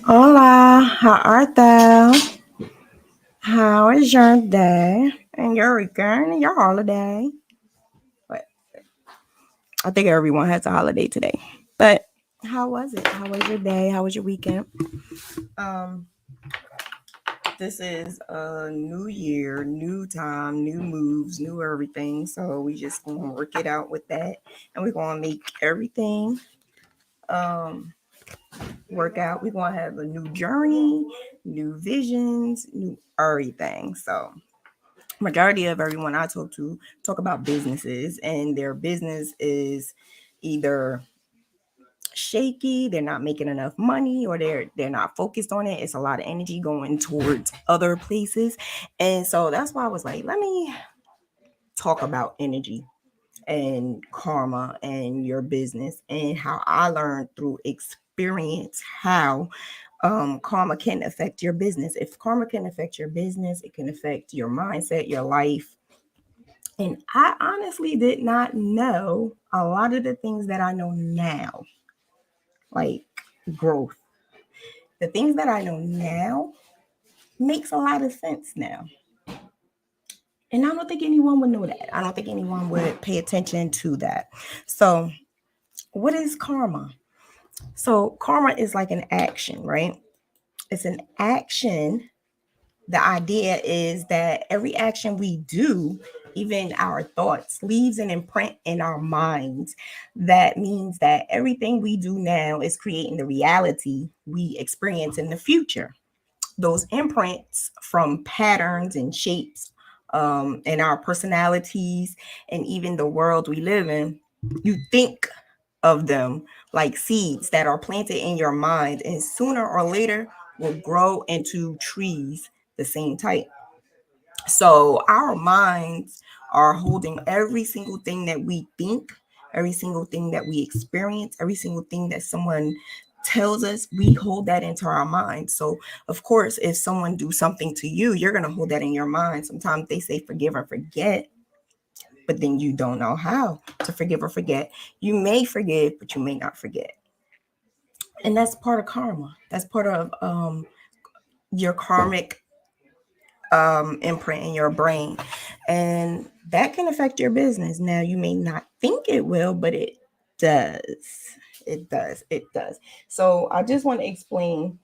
Hola, how art thou? How is your day and your weekend and your holiday? But I think everyone has a holiday today. But how was it? How was your day? How was your weekend? Um, this is a new year, new time, new moves, new everything. So we just gonna work it out with that, and we're gonna make everything work out. We're gonna have a new journey, new visions, new everything. So majority of everyone I talk to talk about businesses, and their business is either shaky, they're not making enough money, or they're not focused on it. It's a lot of energy going towards other places. And so that's why I was like, let me talk about energy and karma and your business, and how I learned through experience how karma can affect your business. If karma can affect your business, it can affect your mindset, your life. And I honestly did not know a lot of the things that I know now, like growth. The things that I know now makes a lot of sense now. And I don't think anyone would know that. I don't think anyone would pay attention to that. So, what is karma? So, karma is like an action, right? It's an action. The idea is that every action we do, even our thoughts, leaves an imprint in our minds. That means that everything we do now is creating the reality we experience in the future. Those imprints from patterns and shapes, and our personalities, and even the world we live in, you think of them like seeds that are planted in your mind, and sooner or later will grow into trees the same type. So our minds are holding every single thing that we think, every single thing that we experience, every single thing that someone tells us, we hold that into our mind. So of course, if someone do something to you, you're going to hold that in your mind. Sometimes they say forgive or forget, but then you don't know how to forgive or forget. You may forgive, but you may not forget. And that's part of karma. That's part of your karmic imprint in your brain, and that can affect your business. Now, you may not think it will, but it does. It does. So I just want to explain.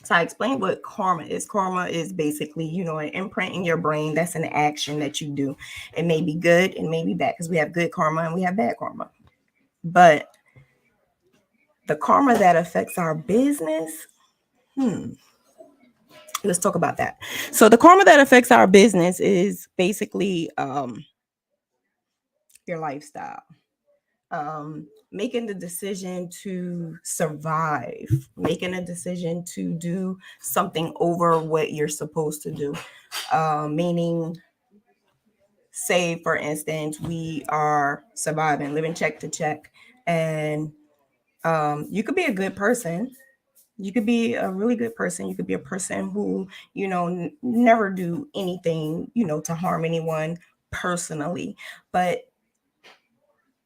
So I explained what karma is. Karma is basically, an imprint in your brain. That's an action that you do. It may be good, it may be bad, because we have good karma and we have bad karma. But the karma that affects our business, let's talk about that. So the karma that affects our business is basically your lifestyle, making the decision to survive, making a decision to do something over what you're supposed to do. Meaning, say, for instance, we are surviving, living check to check, and you could be a good person. You could be a really good person. You could be a person who, never do anything, to harm anyone personally. But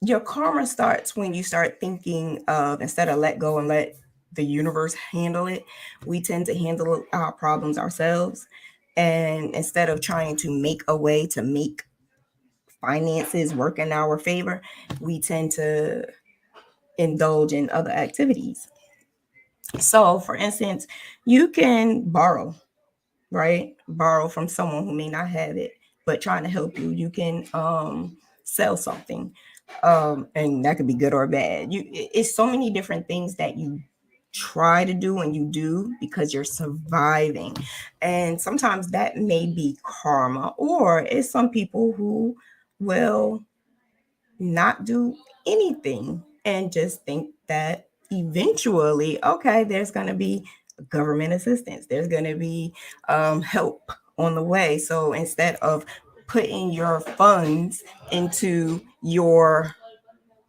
your karma starts when you start thinking of, instead of let go and let the universe handle it, we tend to handle our problems ourselves. And instead of trying to make a way to make finances work in our favor, we tend to indulge in other activities. So, for instance, you can borrow, right? Borrow from someone who may not have it, but trying to help you. You can sell something, and that could be good or bad. It's so many different things that you try to do and you do because you're surviving. And sometimes that may be karma, or it's some people who will not do anything and just think that eventually, okay, there's going to be government assistance, there's going to be help on the way. So instead of putting your funds into your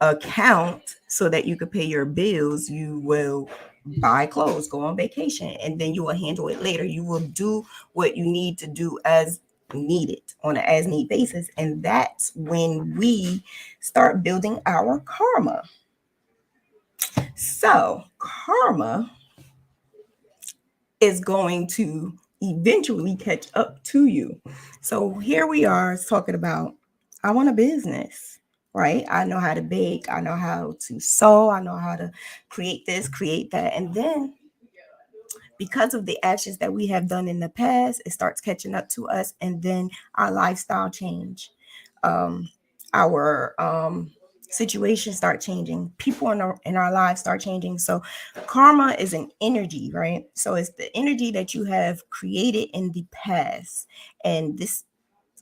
account so that you could pay your bills, you will buy clothes, go on vacation, and then you will handle it later. You will do what you need to do as needed on an as need basis. And that's when we start building our karma. So karma is going to eventually catch up to you. So here we are talking about, I want a business, right? I know how to bake, I know how to sew, I know how to create this, create that. And then because of the actions that we have done in the past, it starts catching up to us. And then our lifestyle change. Our situations start changing, people in our lives start changing. So karma is an energy, right? So it's the energy that you have created in the past, and this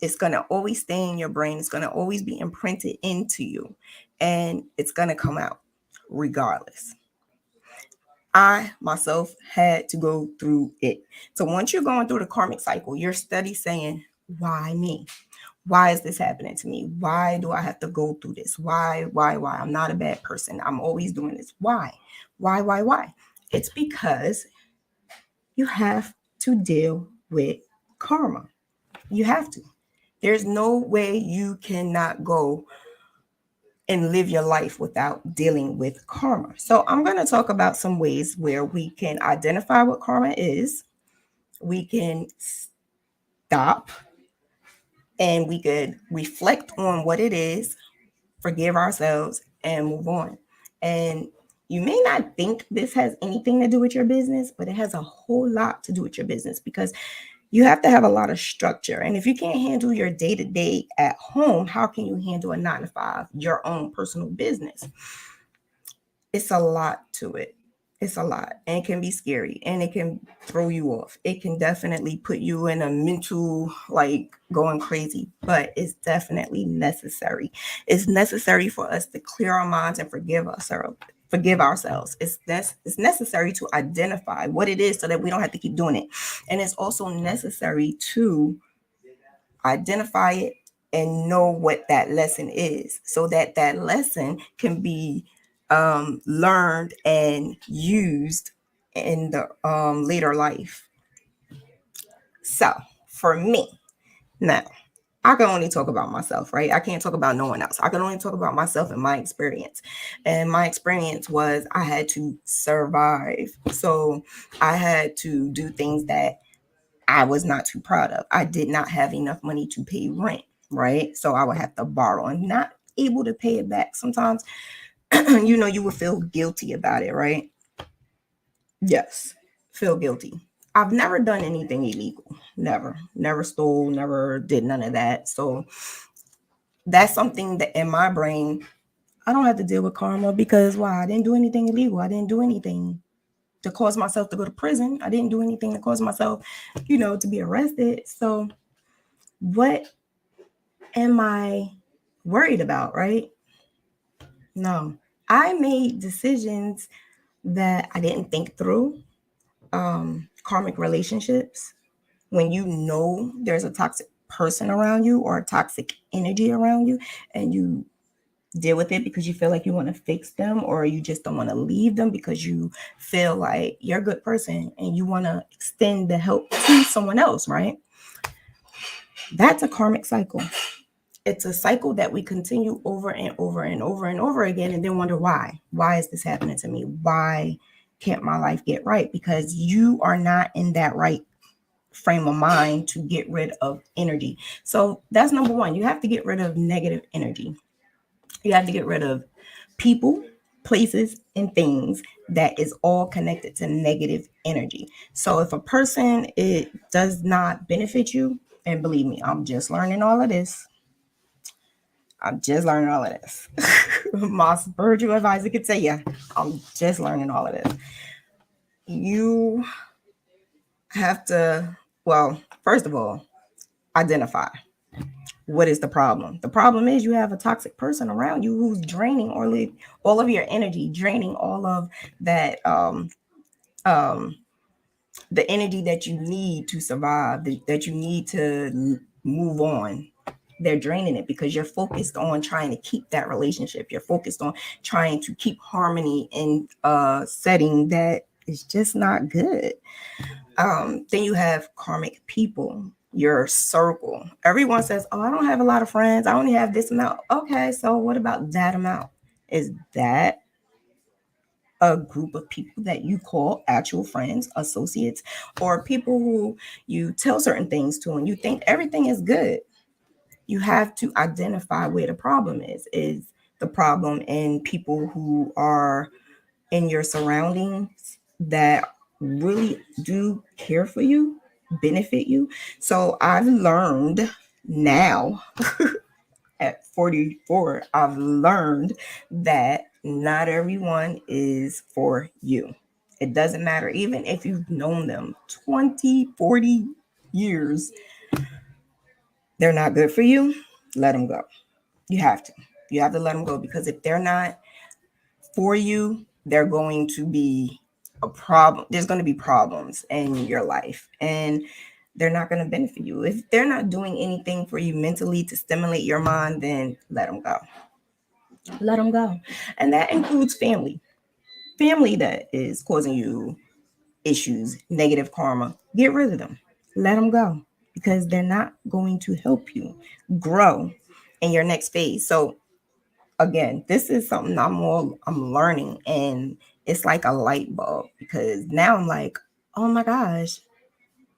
is going to always stay in your brain. It's going to always be imprinted into you, and it's going to come out regardless. I myself had to go through it. So once you're going through the karmic cycle, you're steady saying, why me? Why is this happening to me? Why do I have to go through this? Why? I'm not a bad person. I'm always doing this. Why? Why? It's because you have to deal with karma. You have to. There's no way you cannot go and live your life without dealing with karma. So I'm going to talk about some ways where we can identify what karma is. We can stop and we could reflect on what it is, forgive ourselves, and move on. And you may not think this has anything to do with your business, but it has a whole lot to do with your business, because you have to have a lot of structure. And if you can't handle your day-to-day at home, how can you handle a 9-to-5, your own personal business? It's a lot to it. It's a lot, and it can be scary, and it can throw you off. It can definitely put you in a mental, like, going crazy, but it's definitely necessary. It's necessary for us to clear our minds and forgive ourselves. It's necessary to identify what it is so that we don't have to keep doing it. And it's also necessary to identify it and know what that lesson is, so that that lesson can be learned and used in the later life. So for me, now I can only talk about myself, right? I can't talk about no one else. I can only talk about myself and my experience. And my experience was I had to survive. So I had to do things that I was not too proud of. I did not have enough money to pay rent, right? So I would have to borrow and not able to pay it back. Sometimes, you would feel guilty about it, right? Yes, feel guilty. I've never done anything illegal. Never stole, never did none of that. So that's something that in my brain, I don't have to deal with karma, because why? I didn't do anything illegal. I didn't do anything to cause myself to go to prison. I didn't do anything to cause myself, to be arrested. So what am I worried about, right? No. I made decisions that I didn't think through. Karmic relationships, when you know there's a toxic person around you or a toxic energy around you, and you deal with it because you feel like you want to fix them, or you just don't want to leave them because you feel like you're a good person and you want to extend the help to someone else, right? That's a karmic cycle. It's a cycle that we continue over and over and over and over again, and then wonder why. Why is this happening to me? Why can't my life get right? Because you are not in that right frame of mind to get rid of energy. So that's number one. You have to get rid of negative energy. You have to get rid of people, places, and things that is all connected to negative energy. So if a person, it does not benefit you, and believe me, I'm just learning all of this. My spiritual advisor could say, yeah, I'm just learning all of this. You have to, well, first of all, identify what is the problem. The problem is you have a toxic person around you who's draining all of your energy, draining all of that, the energy that you need to survive, that you need to move on. They're draining it because you're focused on trying to keep that relationship. You're focused on trying to keep harmony in a setting that is just not good. Then you have karmic people, your circle. Everyone says, oh, I don't have a lot of friends. I only have this amount. Okay, so what about that amount? Is that a group of people that you call actual friends, associates, or people who you tell certain things to and you think everything is good. You have to identify where the problem is. Is the problem in people who are in your surroundings that really do care for you, benefit you? So I've learned now at 44, I've learned that not everyone is for you. It doesn't matter, even if you've known them 20, 40 years, they're not good for you. Let them go. You have to. You have to let them go, because if they're not for you, they're going to be a problem. There's going to be problems in your life, and they're not going to benefit you. If they're not doing anything for you mentally to stimulate your mind, then let them go. Let them go. And that includes family. Family that is causing you issues, negative karma. Get rid of them. Let them go, because they're not going to help you grow in your next phase. So again, this is something I'm learning, and it's like a light bulb, because now I'm like, oh my gosh,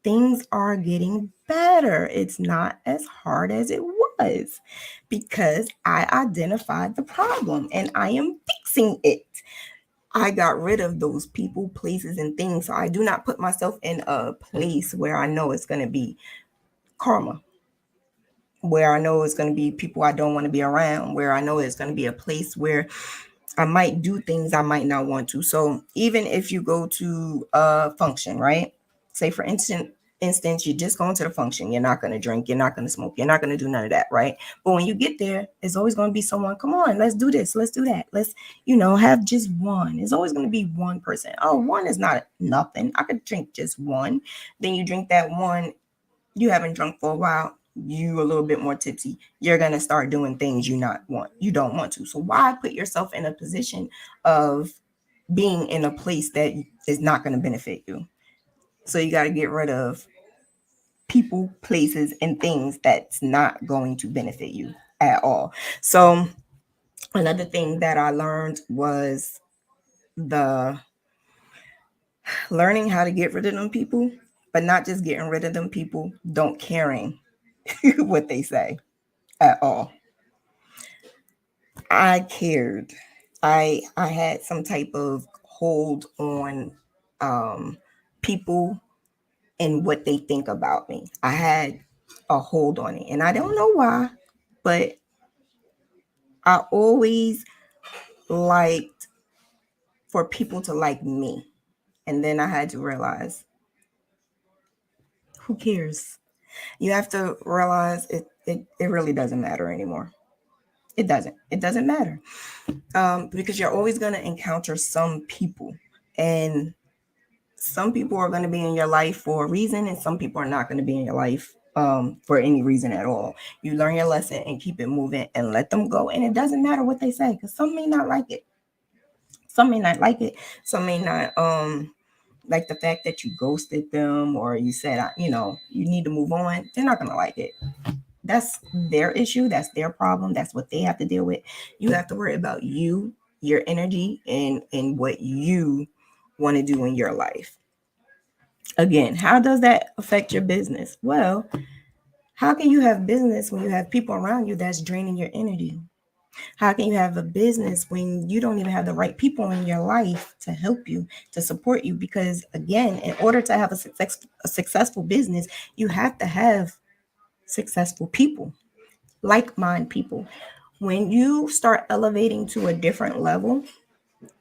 things are getting better. It's not as hard as it was, because I identified the problem and I am fixing it. I got rid of those people, places, and things. So I do not put myself in a place where I know it's going to be karma, where I know it's going to be people I don't want to be around, where I know it's going to be a place where I might do things I might not want to. So even if you go to a function, right? Say for instance, you're just going to the function. You're not going to drink. You're not going to smoke. You're not going to do none of that, right? But when you get there, it's always going to be someone. Come on, let's do this. Let's do that. Let's, have just one. It's always going to be one person. Oh, one is not nothing. I could drink just one. Then you drink that one. You haven't drunk for a while, you a little bit more tipsy, you're going to start doing things you don't want to. So why put yourself in a position of being in a place that is not going to benefit you? So you got to get rid of people, places, and things that's not going to benefit you at all. So another thing that I learned was the learning how to get rid of them people, but not just getting rid of them people, don't caring what they say at all. I cared. I had some type of hold on people and what they think about me. I had a hold on it, and I don't know why, but I always liked for people to like me. And then I had to realize, who cares? You have to realize it really doesn't matter anymore. It doesn't. It doesn't matter. Because you're always going to encounter some people, and some people are going to be in your life for a reason, and some people are not going to be in your life for any reason at all. You learn your lesson and keep it moving and let them go. And it doesn't matter what they say, because some may not like it. Some may not like it. Some may not like the fact that you ghosted them, or you said, you need to move on. They're not going to like it. That's their issue. That's their problem. That's what they have to deal with. You have to worry about you, your energy, and what you want to do in your life. Again, how does that affect your business? Well, how can you have business when you have people around you that's draining your energy? How can you have a business when you don't even have the right people in your life to help you, to support you? Because again, in order to have a successful business, you have to have successful people, like-minded people. When you start elevating to a different level,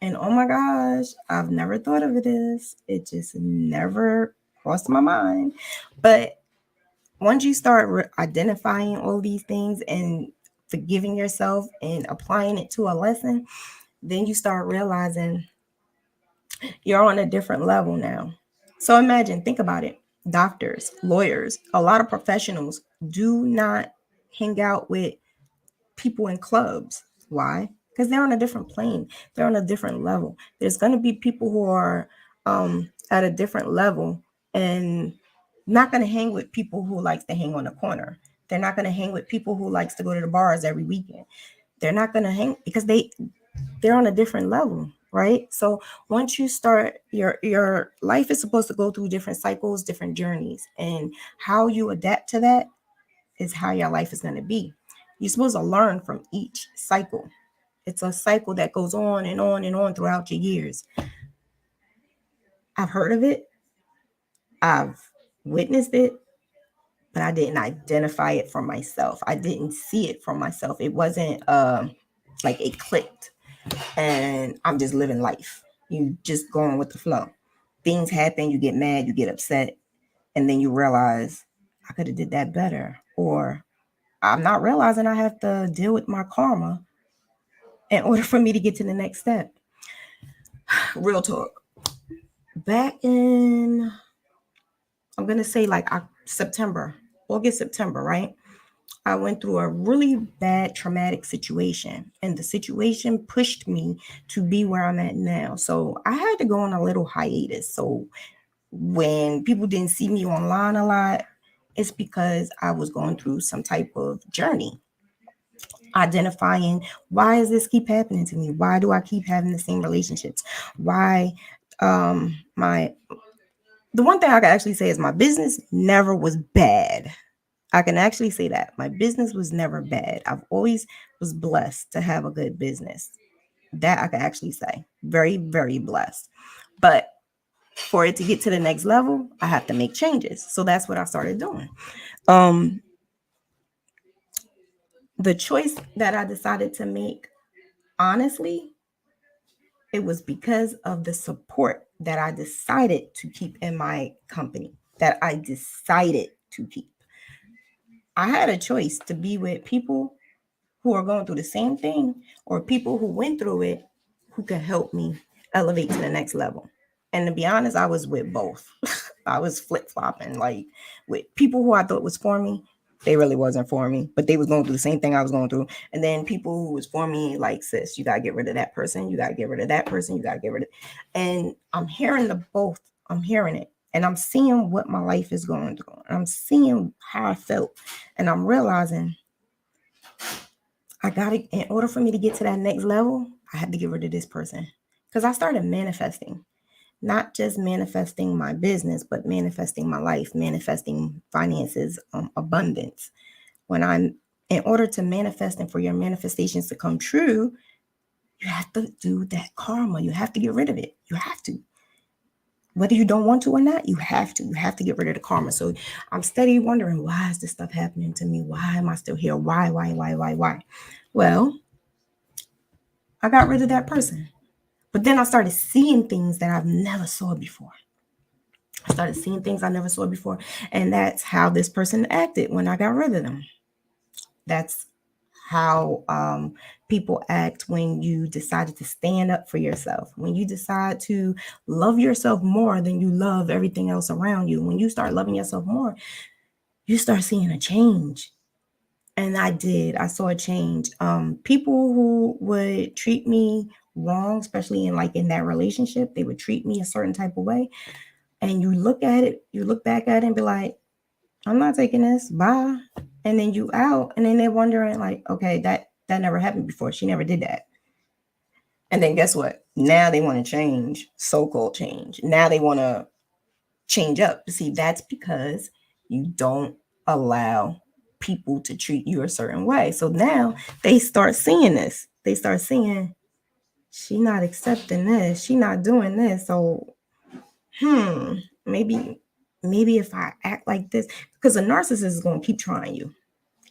and oh my gosh, I've never thought of it as, it just never crossed my mind. But once you start identifying all these things and forgiving yourself and applying it to a lesson, then you start realizing you're on a different level now. So imagine, think about it. Doctors, lawyers, a lot of professionals do not hang out with people in clubs. Why? Because they're on a different plane. They're on a different level. There's going to be people who are at a different level and not going to hang with people who likes to hang on the corner. They're not going to hang with people who likes to go to the bars every weekend. They're not going to hang because they're on a different level. right? So once you start, your life is supposed to go through different cycles, different journeys, and how you adapt to that is how your life is going to be. You're supposed to learn from each cycle. It's a cycle that goes on and on and on throughout your years. I've heard of it, I've witnessed it, but I didn't identify it for myself. I didn't see it for myself. It wasn't like it clicked and I'm just living life. You just going with the flow. Things happen, you get mad, you get upset, and then you realize I could have did that better. Or I'm not realizing I have to deal with my karma in order for me to get to the next step. Real talk. Back in, I'm going to say like September, August, September, right? I went through a really bad traumatic situation, and the situation pushed me to be where I'm at now. So I had to go on a little hiatus. So when people didn't see me online a lot, it's because I was going through some type of journey, identifying why does this keep happening to me? Why do I keep having the same relationships? Why my the one thing I can actually say is my business never was bad. I can actually say that my business was never bad. I've always was blessed to have a good business. That I can actually say. Very, very blessed. But for it to get to the next level, I have to make changes. So that's what I started doing. The choice that I decided to make, honestly, it was because of the support that I decided to keep in my company, that I decided to keep. I had a choice to be with people who are going through the same thing or people who went through it who could help me elevate to the next level. And to be honest, I was with both. I was flip-flopping, like with people who I thought was for me. They really wasn't for me, but they was going through the same thing I was going through. And then people who was for me, like, sis, you gotta get rid of that person, you gotta get rid of that person, you gotta get rid of. And I'm hearing the both. I'm hearing it, and I'm seeing what my life is going through. I'm seeing how I felt, and I'm realizing I got to, in order for me to get to that next level, I had to get rid of this person. Because I started manifesting, not just manifesting my business, but manifesting my life, manifesting finances, abundance. In order to manifest and for your manifestations to come true, you have to do that karma. You have to get rid of it. You have to. Whether you don't want to or not, you have to. You have to get rid of the karma. So I'm steady wondering, why is this stuff happening to me? Why am I still here? Why? Well, I got rid of that person. But then I started seeing things that I've never saw before. I started seeing things I never saw before. And that's how this person acted when I got rid of them. That's how people act when you decided to stand up for yourself. When you decide to love yourself more than you love everything else around you. When you start loving yourself more, you start seeing a change. And I did. I saw a change. People who would treat me wrong, especially in that relationship, they would treat me a certain type of way. And you look at it, you look back at it and be like, I'm not taking this. Bye. And then you out, and then they're wondering, like, okay, that never happened before. She never did that. And then guess what? Now they want to change, so-called change. Now they want to change up. See, that's because you don't allow people to treat you a certain way. So now they start seeing this. They start seeing, she not accepting this. She not doing this. So, maybe if I act like this, because a narcissist is going to keep trying you.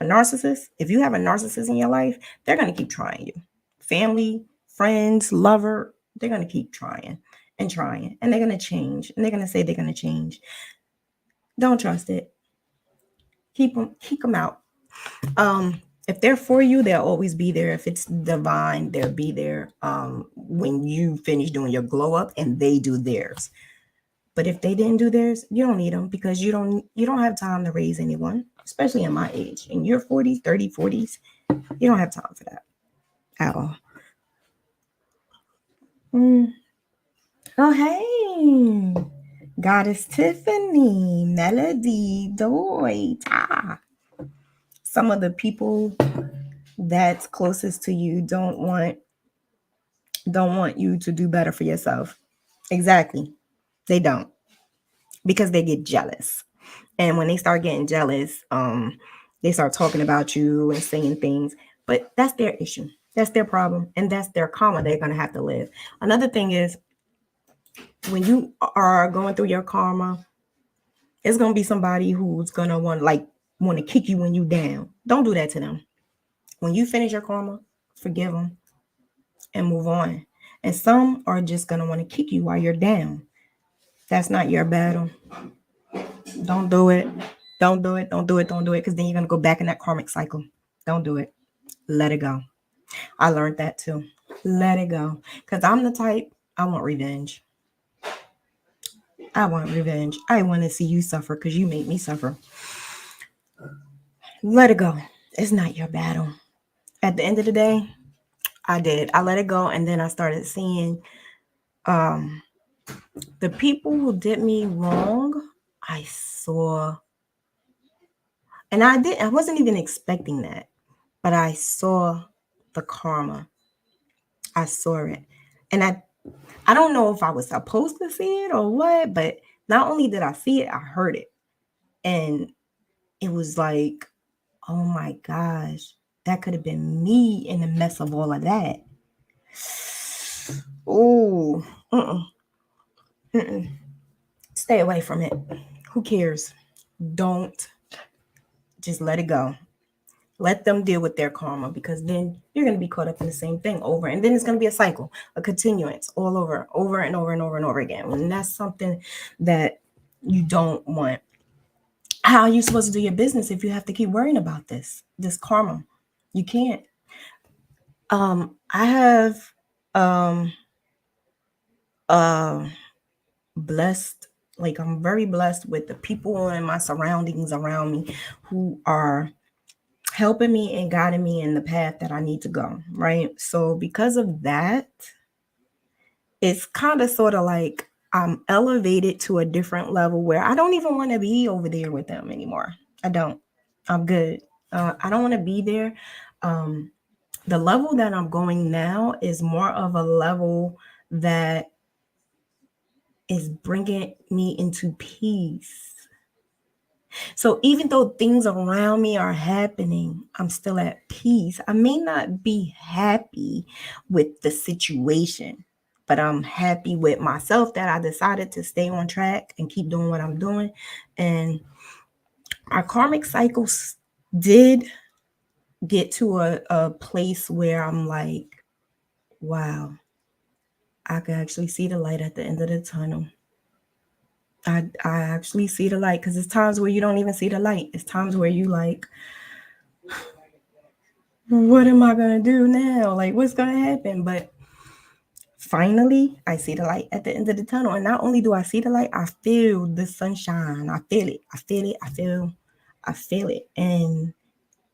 A narcissist, if you have a narcissist in your life, they're going to keep trying you. Family, friends, lover, they're going to keep trying and trying, and they're going to change, and they're going to say they're going to change. Don't trust it. Keep them out. If they're for you, they'll always be there. If it's divine, they'll be there when you finish doing your glow up and they do theirs. But if they didn't do theirs, you don't need them, because you don't have time to raise anyone, especially in my age. In your 40s, 30s, 40s, you don't have time for that at all. Oh, hey. Goddess Tiffany, Melody, Doy, Ta. Some of the people that's closest to you don't want don't want you to do better for yourself. Exactly. They don't, because they get jealous. And when they start getting jealous, they start talking about you and saying things, but that's their issue. That's their problem. And that's their karma they're going to have to live. Another thing is, when you are going through your karma, it's going to be somebody who's going to want to kick you when you down. Don't do that to them. When you finish your karma, forgive them and move on. And some are just going to want to kick you while you're down. That's not your battle. Don't do it. Don't do it. Don't do it. Don't do it. Because then you're going to go back in that karmic cycle. Don't do it. Let it go. I learned that too. Let it go. Because I'm the type, I want revenge. I want revenge. I want to see you suffer because you made me suffer. Let it go. It's not your battle. At the end of the day, I did. I let it go. And then I started seeing the people who did me wrong. I saw, and I wasn't even expecting that, but I saw the karma. I saw it. And I don't know if I was supposed to see it or what, but not only did I see it, I heard it. And it was like, oh my gosh, that could have been me in the mess of all of that. Oh, stay away from it. Who cares? Don't, just let it go. Let them deal with their karma, because then you're going to be caught up in the same thing over. And then it's going to be a cycle, a continuance all over and over again. And that's something that you don't want. How are you supposed to do your business if you have to keep worrying about this karma? You can't. I have blessed, like, I'm very blessed with the people in my surroundings around me who are helping me and guiding me in the path that I need to go, right? So because of that, it's kind of sort of like I'm elevated to a different level where I don't even want to be over there with them anymore. I don't. I'm good. I don't want to be there. The level that I'm going now is more of a level that is bringing me into peace. So even though things around me are happening, I'm still at peace. I may not be happy with the situation, but I'm happy with myself that I decided to stay on track and keep doing what I'm doing. And our karmic cycles did get to a place where I'm like, wow, I can actually see the light at the end of the tunnel. I actually see the light, because it's times where you don't even see the light. It's times where you like, what am I going to do now? Like, what's going to happen? But finally, I see the light at the end of the tunnel. And not only do I see the light, I feel the sunshine. I feel it. I feel it. I feel it. And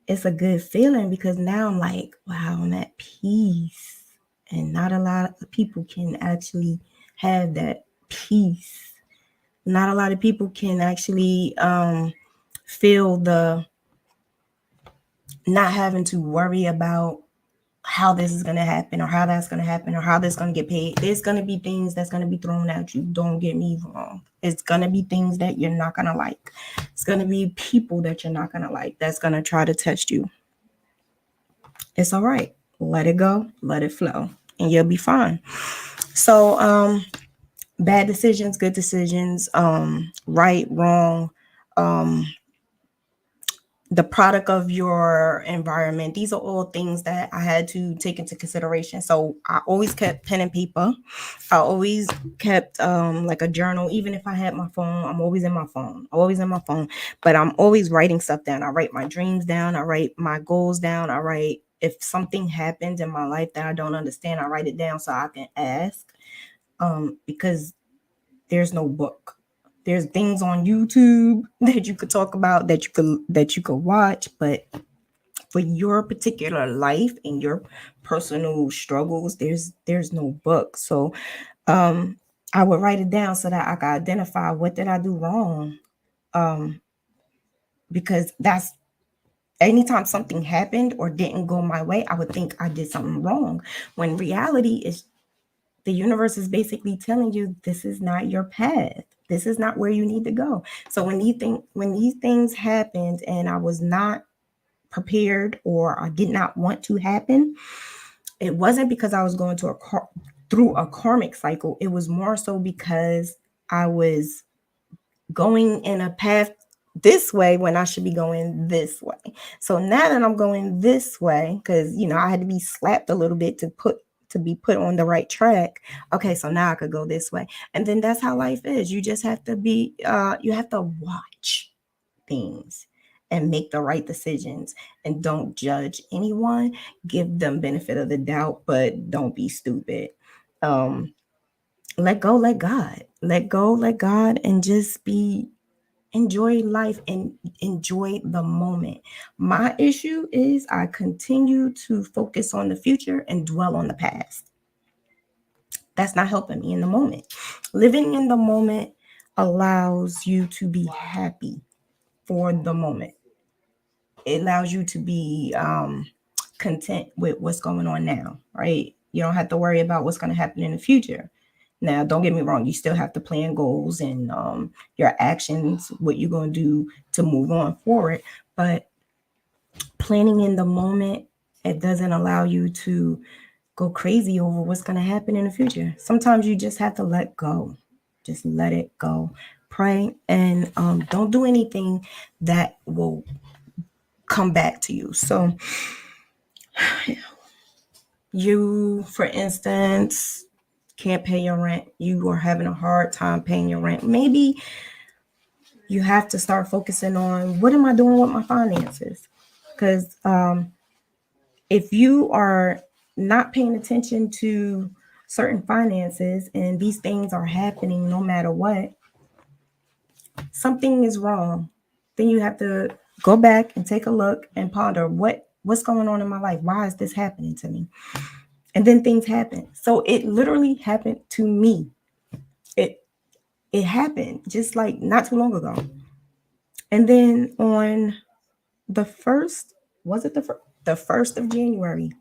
it's a good feeling, because now I'm like, wow, I'm at peace. And not a lot of people can actually have that peace. Not a lot of people can actually feel the not having to worry about how this is going to happen, or how that's going to happen, or how this is going to get paid. There's going to be things that's going to be thrown at you. Don't get me wrong. It's going to be things that you're not going to like. It's going to be people that you're not going to like that's going to try to test you. It's all right. Let it go. Let it flow. And you'll be fine. So, bad decisions, good decisions, right, wrong, the product of your environment. These are all things that I had to take into consideration. So I always kept pen and paper. I always kept like a journal. Even if I had my phone, I'm always in my phone. But I'm always writing stuff down. I write my dreams down. I write my goals down. I write, if something happens in my life that I don't understand, I write it down so I can ask. Because there's no book. There's things on YouTube that you could talk about, that you could watch, but for your particular life and your personal struggles, there's no book. So I would write it down so that I could identify what did I do wrong. Because that's, anytime something happened or didn't go my way, I would think I did something wrong, when reality is The universe is basically telling you this is not your path. This is not where you need to go. So when these things happened and I was not prepared or I did not want to happen, it wasn't because I was going to through a karmic cycle. It was more so because I was going in a path this way when I should be going this way. So now that I'm going this way, because I had to be slapped a little bit to be put on the right track. Okay, so now I could go this way. And then that's how life is. You just have to be you have to watch things and make the right decisions, and don't judge anyone. Give them benefit of the doubt, but don't be stupid. Let go, let God. Let go, let God, and just enjoy life and enjoy the moment. My issue is I continue to focus on the future and dwell on the past. That's not helping me in the moment. Living in the moment allows you to be happy for the moment. It allows you to be content with what's going on now, right? You don't have to worry about what's going to happen in the future. Now, don't get me wrong, you still have to plan goals and your actions, what you're going to do to move on forward. But planning in the moment, it doesn't allow you to go crazy over what's going to happen in the future. Sometimes you just have to let go. Just let it go. Pray and don't do anything that will come back to you. So, you, for instance, can't pay your rent. You are having a hard time paying your rent. Maybe you have to start focusing on, what am I doing with my finances? Because if you are not paying attention to certain finances and these things are happening no matter what, something is wrong. Then you have to go back and take a look and ponder what's going on in my life. Why is this happening to me? And then things happen. So it literally happened to me. It happened just like not too long ago. And then on the first, was it the 1st of January?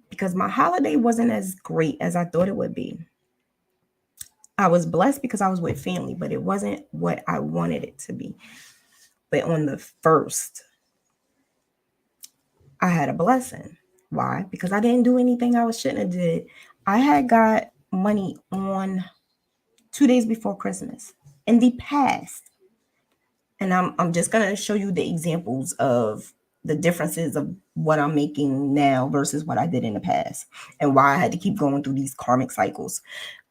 Because my holiday wasn't as great as I thought it would be. I was blessed because I was with family, but it wasn't what I wanted it to be. But on the 1st, I had a blessing. Why? Because I didn't do anything I shouldn't have did. I had got money on 2 days before Christmas in the past. And I'm just going to show you the examples of the differences of what I'm making now versus what I did in the past, and why I had to keep going through these karmic cycles.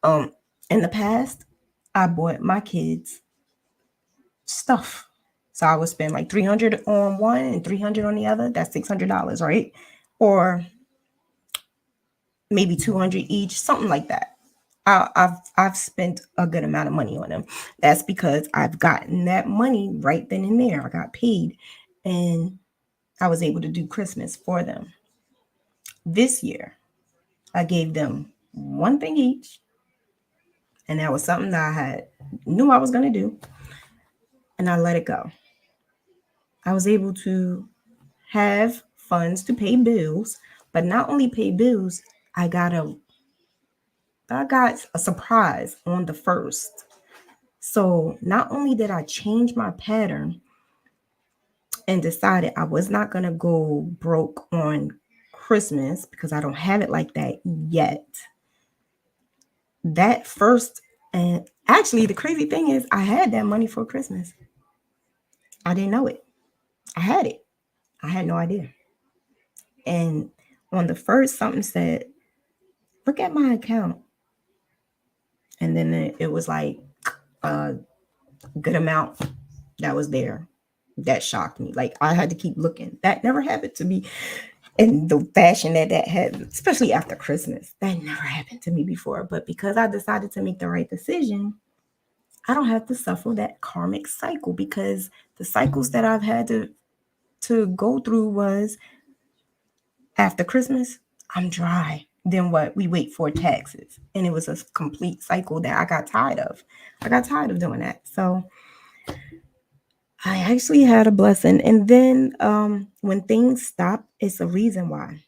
In the past, I bought my kids stuff. So I would spend like $300 on one and $300 on the other. That's $600, right? Or maybe 200 each, something like that. I've spent a good amount of money on them. That's because I've gotten that money right then and there. I got paid, and I was able to do Christmas for them. This year, I gave them one thing each, and that was something that I knew I was going to do, and I let it go. I was able to have funds to pay bills, but not only pay bills, I got a surprise on the 1st. So not only did I change my pattern and decided I was not going to go broke on Christmas because I don't have it like that yet. That first, and actually the crazy thing is I had that money for Christmas. I didn't know it. I had it. I had no idea. And on the 1st, something said, look at my account. And then it was like a good amount that was there. That shocked me. Like, I had to keep looking. That never happened to me in the fashion that happened, especially after Christmas. That never happened to me before. But because I decided to make the right decision, I don't have to suffer that karmic cycle, because the cycles that I've had to go through was, after Christmas, I'm dry. Then what? We wait for taxes. And it was a complete cycle that I got tired of. I got tired of doing that. So I actually had a blessing. And then when things stop, it's a reason why.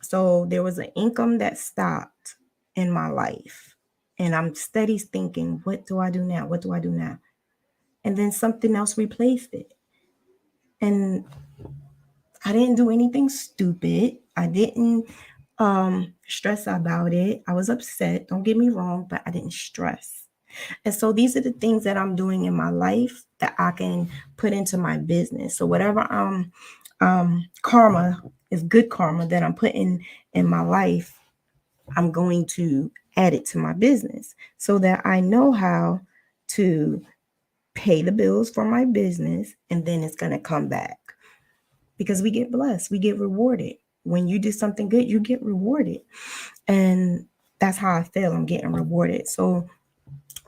So there was an income that stopped in my life. And I'm steady thinking, what do I do now? What do I do now? And then something else replaced it. And I didn't do anything stupid. I didn't stress about it. I was upset, don't get me wrong, but I didn't stress. And so these are the things that I'm doing in my life that I can put into my business. So whatever karma is good karma that I'm putting in my life, I'm going to add it to my business so that I know how to pay the bills for my business, and then it's going to come back because we get blessed, we get rewarded. When you do something good, you get rewarded. And that's how I feel. I'm getting rewarded. So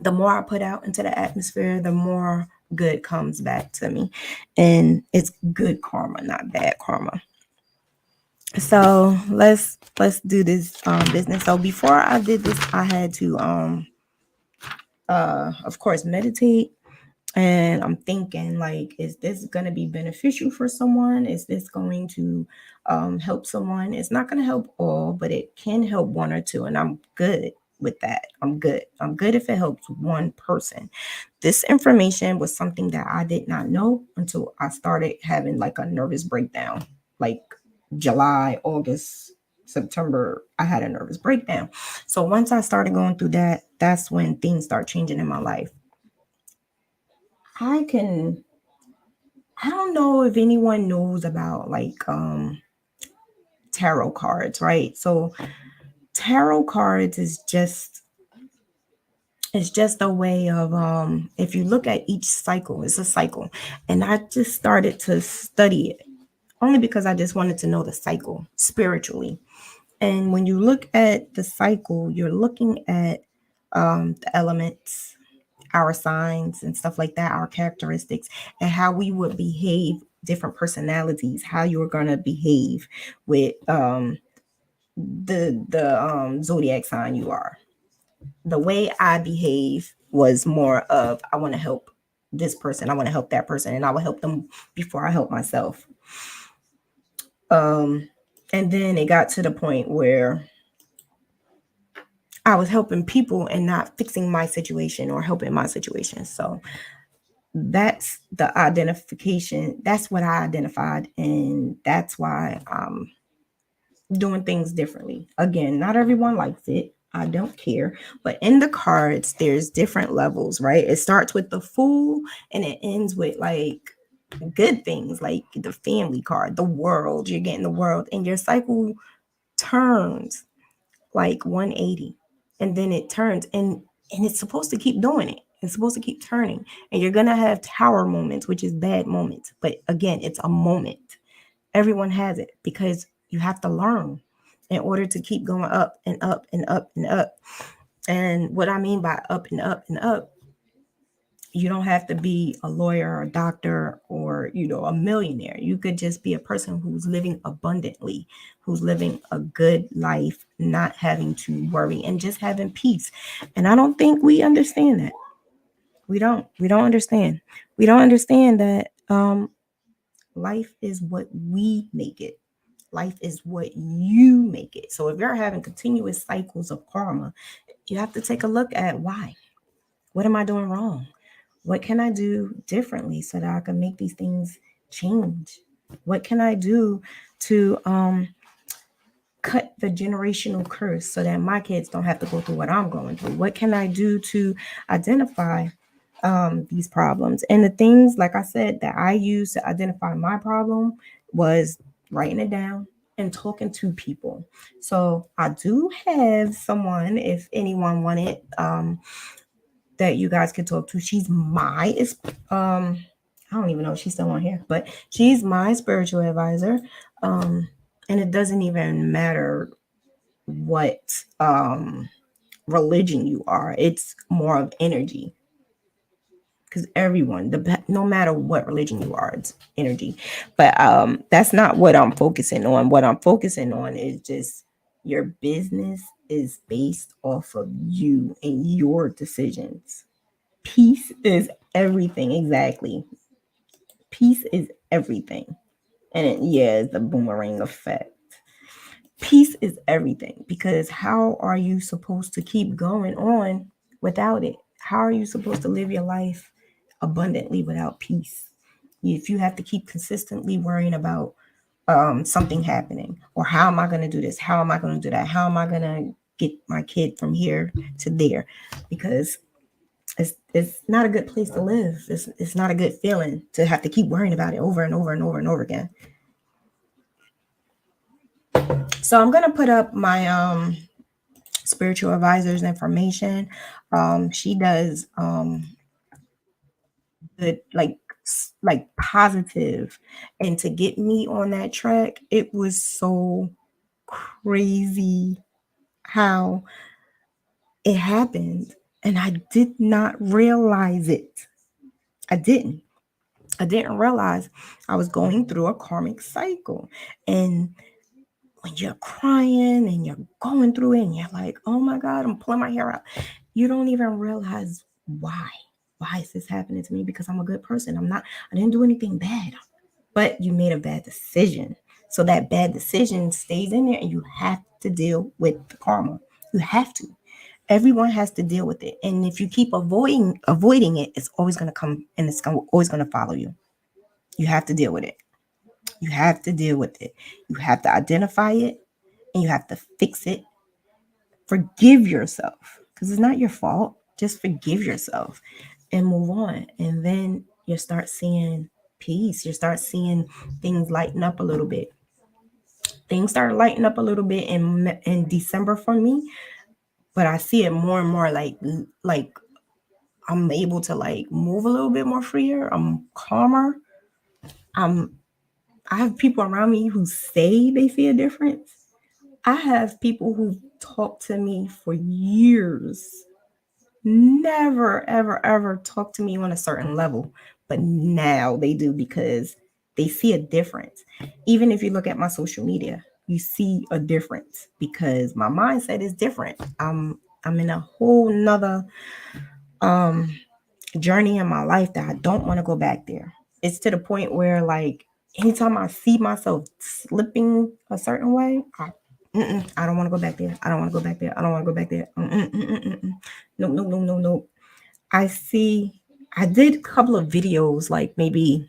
the more I put out into the atmosphere, the more good comes back to me. And it's good karma, not bad karma. So let's do this business. So before I did this, I had to of course meditate. And I'm thinking, like, is this going to be beneficial for someone? Is this going to help someone? It's not going to help all, but it can help one or two. And I'm good with that. I'm good. I'm good if it helps one person. This information was something that I did not know until I started having like a nervous breakdown. Like July, August, September, I had a nervous breakdown. So once I started going through that, that's when things start changing in my life. I don't know if anyone knows about like tarot cards, right? So tarot cards is just it's just a way of if you look at each cycle, it's a cycle. And I just started to study it only because I just wanted to know the cycle spiritually. And when you look at the cycle, you're looking at the elements, our signs and stuff like that, our characteristics, and how we would behave, different personalities, how you're gonna behave with the zodiac sign you are. The way I behave was more of I want to help this person, I want to help that person, and I will help them before I help myself. And then it got to the point where I was helping people and not fixing my situation or helping my situation. So that's the identification. That's what I identified. And that's why I'm doing things differently. Again, not everyone likes it. I don't care. But in the cards, there's different levels, right? It starts with the Fool and it ends with like good things like the Family card, the World. You're getting the World, and your cycle turns like 180, and then it turns, and it's supposed to keep doing it. It's supposed to keep turning, and you're gonna have tower moments, which is bad moments. But again, it's a moment. Everyone has it because you have to learn in order to keep going up and up and up and up. And what I mean by up and up and up, you don't have to be a lawyer or a doctor or a millionaire. You could just be a person who's living abundantly, who's living a good life, not having to worry and just having peace. And I don't think we understand that. We don't understand. We don't understand that life is what we make it. Life is what you make it. So if you're having continuous cycles of karma, you have to take a look at why. What am I doing wrong? What can I do differently so that I can make these things change? What can I do to cut the generational curse so that my kids don't have to go through what I'm going through? What can I do to identify these problems? And the things, like I said, that I used to identify my problem was writing it down and talking to people. So I do have someone, if anyone wanted, that you guys can talk to. She's my I don't even know if she's still on here, but she's my spiritual advisor. And it doesn't even matter what religion you are. It's more of energy. Because everyone, no matter what religion you are, it's energy. But that's not what I'm focusing on. What I'm focusing on is just your business is based off of you and your decisions. Peace is everything. Exactly. Peace is everything. And it's a boomerang effect. Peace is everything, because how are you supposed to keep going on without it? How are you supposed to live your life abundantly without peace? If you have to keep consistently worrying about something happening, or how am I going to do this? How am I going to do that? How am I going to get my kid from here to there? Because it's not a good place to live. It's not a good feeling to have to keep worrying about it over and over and over and over again. So I'm going to put up my spiritual advisor's information. She does good, like positive, and to get me on that track, it was so crazy how it happened, and I did not realize it. I didn't. I didn't realize I was going through a karmic cycle. And when you're crying and you're going through it and you're like, oh my God, I'm pulling my hair out, you don't even realize why. Why is this happening to me? Because I'm a good person. I didn't do anything bad, but you made a bad decision. So that bad decision stays in there, and you have to deal with the karma. You have to. Everyone has to deal with it. And if you keep avoiding it, it's always going to come, and always going to follow you. You have to deal with it. You have to deal with it. You have to identify it, and you have to fix it. Forgive yourself, because it's not your fault. Just forgive yourself and move on. And then you start seeing peace. You start seeing things lighten up a little bit. Things started lighting up a little bit in December for me, but I see it more and more like I'm able to like move a little bit more freer. I'm calmer. I have people around me who say they see a difference. I have people who talk to me for years, never, ever, ever talk to me on a certain level, but now they do, because they see a difference. Even if you look at my social media, you see a difference, because my mindset is different. I'm in a whole nother um journey in my life that I don't want to go back there. It's to the point where, like, anytime I see myself slipping a certain way, I don't want to go back there. I don't want to go back there. I don't want to go back there. No, no, no, no, no. I see. I did a couple of videos, like maybe,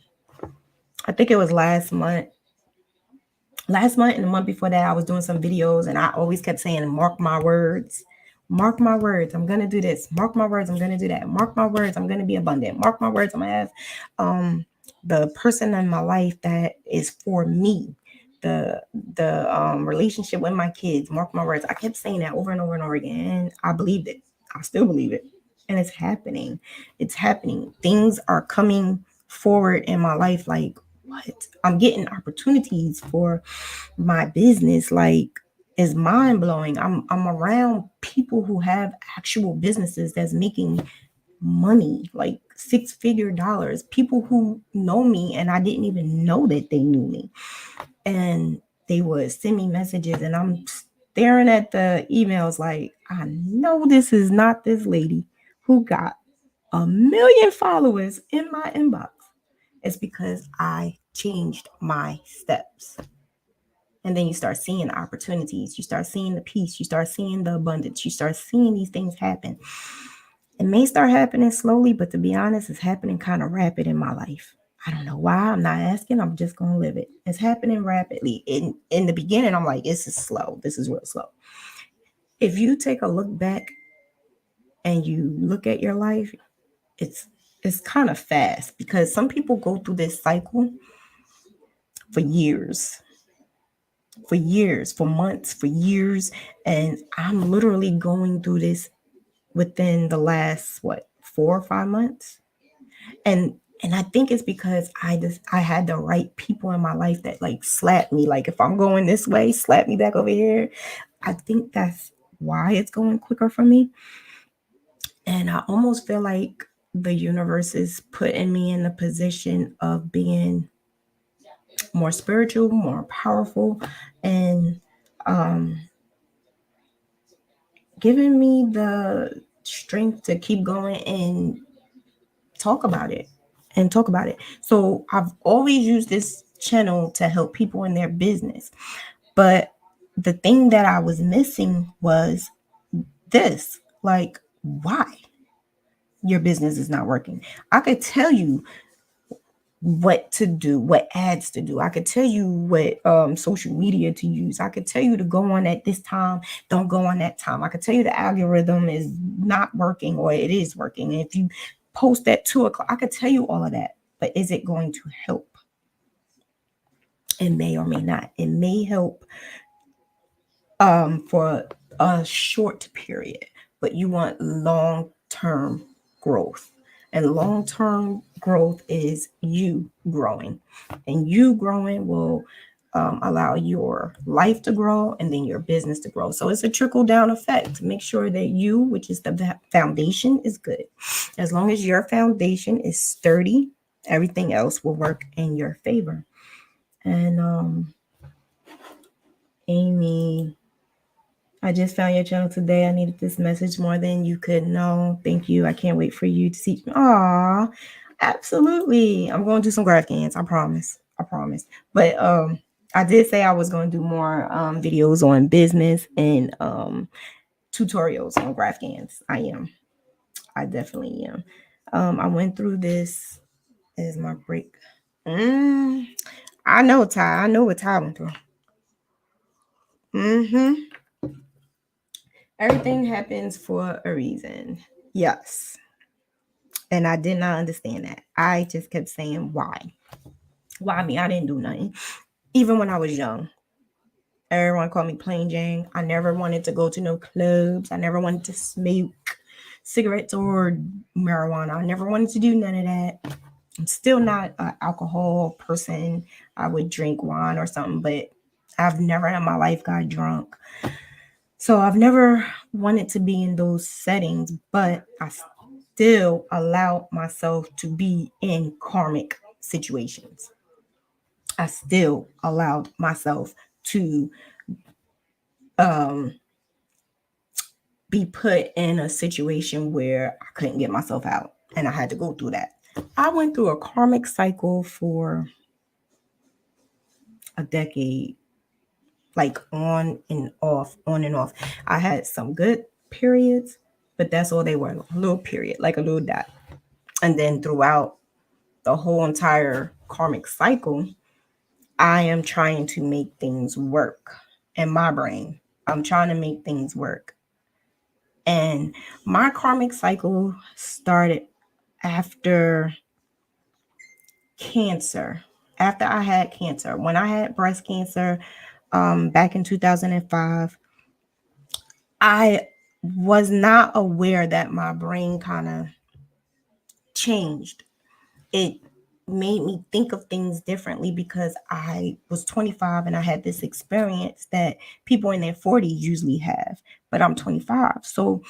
I think it was last month and the month before that. I was doing some videos, and I always kept saying, mark my words. Mark my words, I'm gonna do this. Mark my words, I'm gonna do that. Mark my words, I'm gonna be abundant. Mark my words, I'm gonna have the person in my life that is for me. The relationship with my kids. Mark my words. I kept saying that over and over and over again. And I believed it. I still believe it. And it's happening. It's happening. Things are coming forward in my life. Like, what? I'm getting opportunities for my business. Like, is mind blowing. I'm around people who have actual businesses that's making money, like six-figure dollars. People who know me and I didn't even know that they knew me. And they would send me messages, and I'm staring at the emails like, I know this is not this lady who got 1 million followers in my inbox. It's because I changed my steps. And then you start seeing opportunities. You start seeing the peace. You start seeing the abundance. You start seeing these things happen. It may start happening slowly, but to be honest, it's happening kind of rapid in my life. I don't know why. I'm not asking. I'm just going to live it. It's happening rapidly. In the beginning, I'm like, this is slow. This is real slow. If you take a look back and you look at your life, it's kind of fast, because some people go through this cycle for years, for months, for years. And I'm literally going through this within the last, 4 or 5 months. And I think it's because I had the right people in my life that like slapped me. Like, if I'm going this way, slap me back over here. I think that's why it's going quicker for me. And I almost feel like the universe is putting me in the position of being more spiritual, more powerful, and um, giving me the strength to keep going and talk about it talk about it. So I've always used this channel to help people in their business, but the thing that I was missing was this. Like, why your business is not working? I could tell you what to do, what ads to do. I could tell you what social media to use. I could tell you to go on at this time, don't go on that time. I could tell you the algorithm is not working or it is working. And if you post at 2:00, I could tell you all of that. But is it going to help? It may or may not. It may help for a short period, but you want long-term growth. And long-term growth is you growing. And you growing will allow your life to grow and then your business to grow. So it's a trickle-down effect. Make sure that you, which is the foundation, is good. As long as your foundation is sturdy, everything else will work in your favor. And Amy, I just found your channel today. I needed this message more than you could know. Thank you. I can't wait for you to teach me. Aw, absolutely. I'm going to do some graph GANs. I promise. I promise. But I did say I was going to do more videos on business and tutorials on graph GANs. I am. I definitely am. I went through this as my break. I know Ty. I know what Ty went through. Everything happens for a reason. Yes. And I did not understand that. I just kept saying, why? Why me? I didn't do nothing. Even when I was young, everyone called me plain Jane. I never wanted to go to no clubs. I never wanted to smoke cigarettes or marijuana. I never wanted to do none of that. I'm still not an alcohol person. I would drink wine or something, but I've never in my life got drunk. So I've never wanted to be in those settings, but I still allowed myself to be in karmic situations. I still allowed myself to be put in a situation where I couldn't get myself out, and I had to go through that. I went through a karmic cycle for a decade, like on and off, on and off. I had some good periods, but that's all they were, a little period, like a little dot. And then throughout the whole entire karmic cycle, I am trying to make things work in my brain. I'm trying to make things work. And my karmic cycle started after cancer. After I had cancer, when I had breast cancer back in 2005, I was not aware that my brain kind of changed. It made me think of things differently because I was 25 and I had this experience that people in their 40s usually have, but I'm 25. So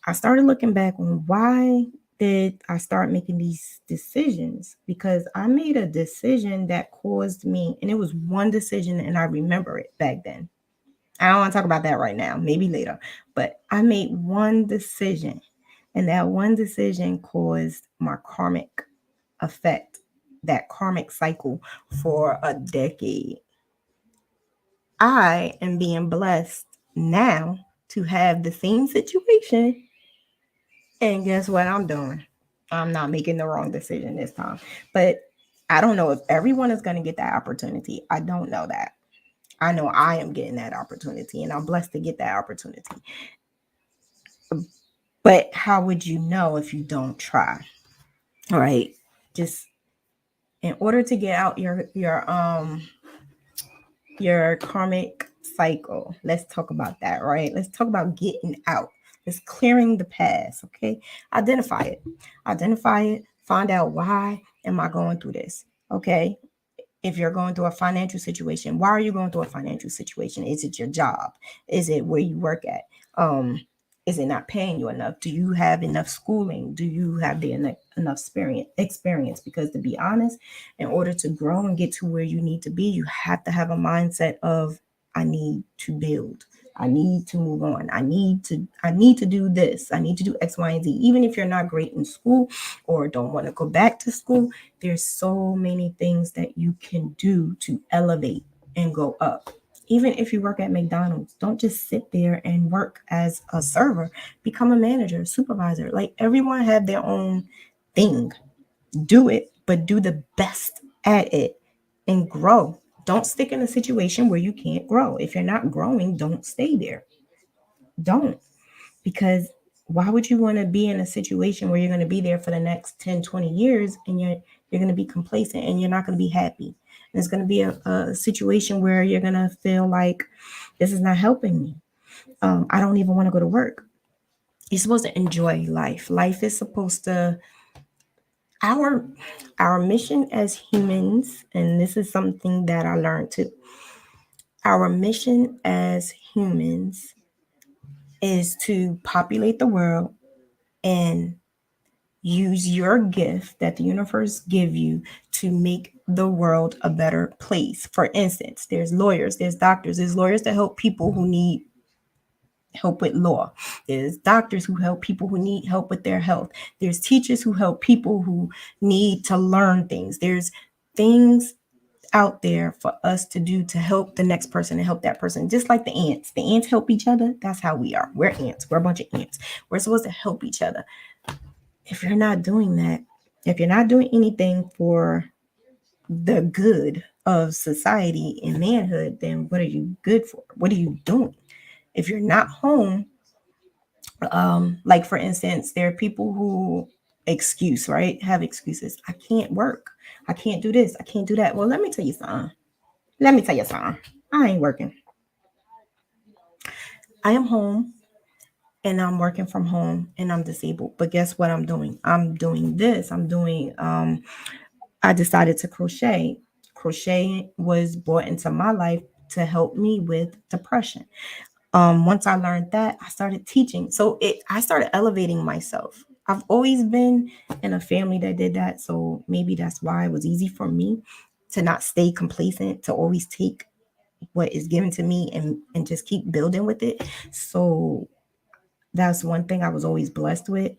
I started looking back on why did I start making these decisions? Because I made a decision that caused me, and it was one decision, and I remember it back then. I don't want to talk about that right now, maybe later, but I made one decision, and that one decision caused my karmic effect, that karmic cycle for a decade. I am being blessed now to have the same situation. And guess what I'm doing? I'm not making the wrong decision this time. But I don't know if everyone is going to get that opportunity. I don't know that. I know I am getting that opportunity, and I'm blessed to get that opportunity. But how would you know if you don't try? All right. Just in order to get out your karmic cycle. Let's talk about that, right? Let's talk about getting out. It's clearing the past, okay? Identify it. Identify it. Find out, why am I going through this, okay? If you're going through a financial situation, why are you going through a financial situation? Is it your job? Is it where you work at? Is it not paying you enough? Do you have enough schooling? Do you have the enough experience? Because to be honest, in order to grow and get to where you need to be, you have to have a mindset of, I need to build. I need to move on. I need to do this. I need to do X, Y, and Z. Even if you're not great in school or don't want to go back to school, there's so many things that you can do to elevate and go up. Even if you work at McDonald's, don't just sit there and work as a server. Become a manager, supervisor. Like, everyone have their own thing. Do it, but do the best at it and grow. Don't stick in a situation where you can't grow. If you're not growing, don't stay there. Don't. Because why would you want to be in a situation where you're going to be there for the next 10, 20 years and you're going to be complacent and you're not going to be happy? And it's going to be a situation where you're going to feel like this is not helping me. I don't even want to go to work. You're supposed to enjoy life. Life is supposed to, our our mission as humans, and this is something that I learned too. Our mission as humans is to populate the world and use your gift that the universe give you to make the world a better place. For instance, there's lawyers, there's doctors, there's lawyers that help people who need help with law. There's doctors who help people who need help with their health. There's teachers who help people who need to learn things. There's things out there for us to do to help the next person and help that person. Just like the ants. The ants help each other. That's how we are. We're ants. We're a bunch of ants. We're supposed to help each other. If you're not doing that, if you're not doing anything for the good of society and manhood, then what are you good for? What are you doing? If you're not home, like for instance, there are people who excuse, right? Have excuses. I can't work. I can't do this. I can't do that. Well, let me tell you something. Let me tell you something. I ain't working. I am home and I'm working from home and I'm disabled. But guess what I'm doing? I'm doing this. I decided to crochet. Crochet was brought into my life to help me with depression. Once I learned that, I started teaching. So I started elevating myself. I've always been in a family that did that. So maybe that's why it was easy for me to not stay complacent, to always take what is given to me and just keep building with it. So that's one thing I was always blessed with.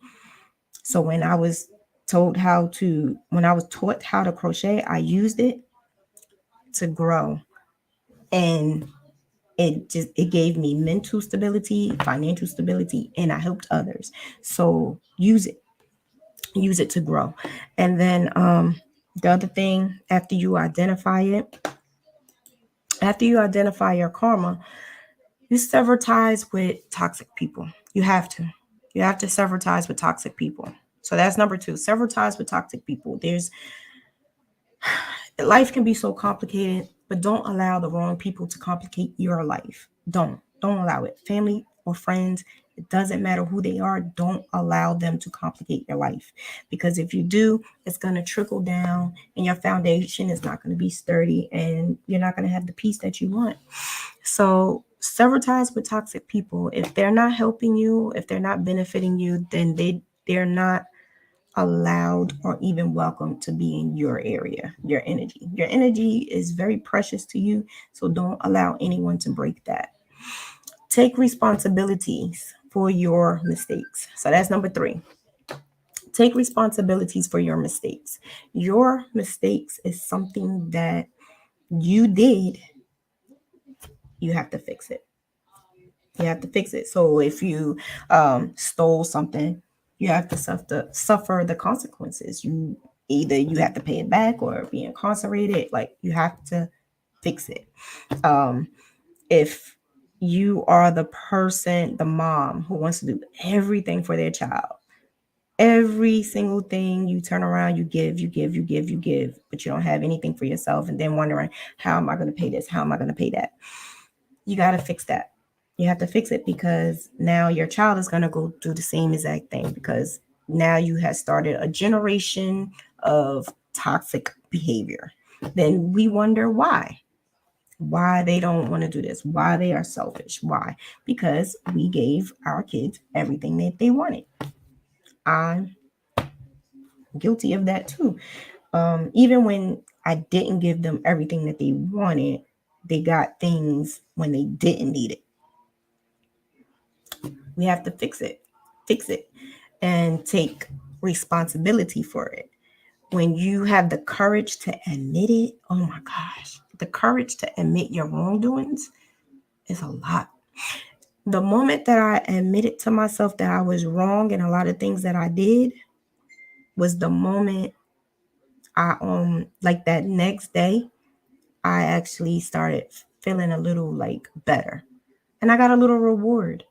So when I was taught how to crochet, I used it to grow. And it gave me mental stability, financial stability, and I helped others. So use it to grow. And then the other thing, after you identify your karma, you sever ties with toxic people. You have to. You have to sever ties with toxic people. So that's number 2. Sever ties with toxic people. There's Life can be so complicated, but don't allow the wrong people to complicate your life. Don't allow it. Family or friends, it doesn't matter who they are. Don't allow them to complicate your life, because if you do, it's going to trickle down and your foundation is not going to be sturdy and you're not going to have the peace that you want. So sever ties with toxic people. If they're not helping you, if they're not benefiting you, then they're not allowed or even welcome to be in your area. Your energy is very precious to you, so don't allow anyone to break that. Take responsibilities for your mistakes. So that's number 3. Take responsibilities for your mistakes. Your mistakes is something that you did. You have to fix it. You have to fix it. So if you stole something, you have to suffer the consequences. You have to pay it back or be incarcerated. Like, you have to fix it. If you are the person, the mom who wants to do everything for their child, every single thing, you turn around, you give, but you don't have anything for yourself, and then wondering, how am I going to pay this? How am I going to pay that? You got to fix that. You have to fix it, because now your child is going to go through the same exact thing, because now you have started a generation of toxic behavior. Then we wonder why they don't want to do this, why they are selfish. Why? Because we gave our kids everything that they wanted. I'm guilty of that too. Even when I didn't give them everything that they wanted, they got things when they didn't need it. We have to fix it, and take responsibility for it. When you have the courage to admit it, oh my gosh, the courage to admit your wrongdoings, It's a lot. The moment that I admitted to myself that I was wrong in a lot of things that I did was the moment I like that next day I actually started feeling a little like better. And I got a little reward.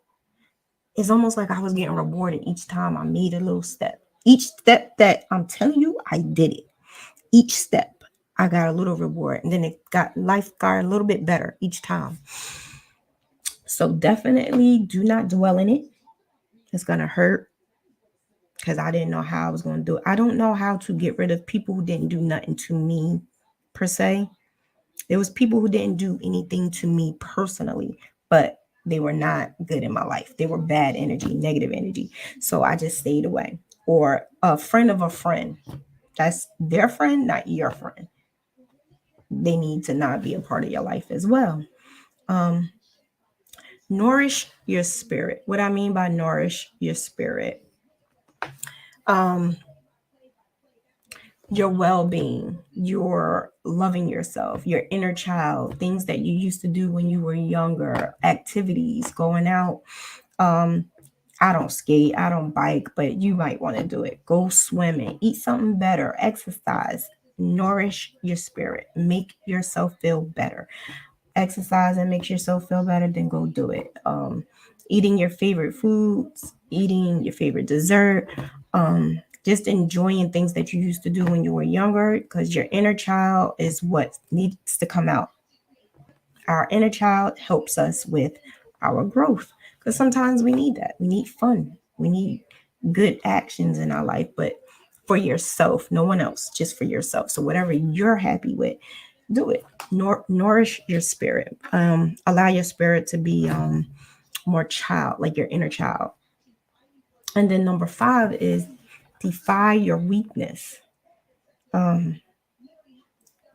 It's almost like I was getting rewarded each time I made a little step. Each step that I'm telling you, I did it. Each step I got a little reward. And then life got a little bit better each time. So definitely do not dwell in it. It's gonna hurt because I didn't know how I was gonna do it. I don't know how to get rid of people who didn't do nothing to me per se. There was people who didn't do anything to me personally, but they were not good in my life. They were bad energy, negative energy. So I just stayed away. Or a friend of a friend. That's their friend, not your friend. They need to not be a part of your life as well. Um, Nourish your spirit. What I mean by nourish your spirit, um, your well-being, your loving yourself, your inner child, things that you used to do when you were younger, activities, going out. Um, I don't skate, I don't bike, but you might want to do it. Go swimming, eat something better, exercise, nourish your spirit, make yourself feel better. Exercise and makes yourself feel better, then go do it. Eating your favorite foods, eating your favorite dessert, just enjoying things that you used to do when you were younger, because your inner child is what needs to come out. Our inner child helps us with our growth, because sometimes we need that. We need fun. We need good actions in our life, but for yourself, no one else, just for yourself. So whatever you're happy with, do it. Nourish your spirit. Allow your spirit to be more child, like your inner child. And then number 5 is defy your weakness. Um,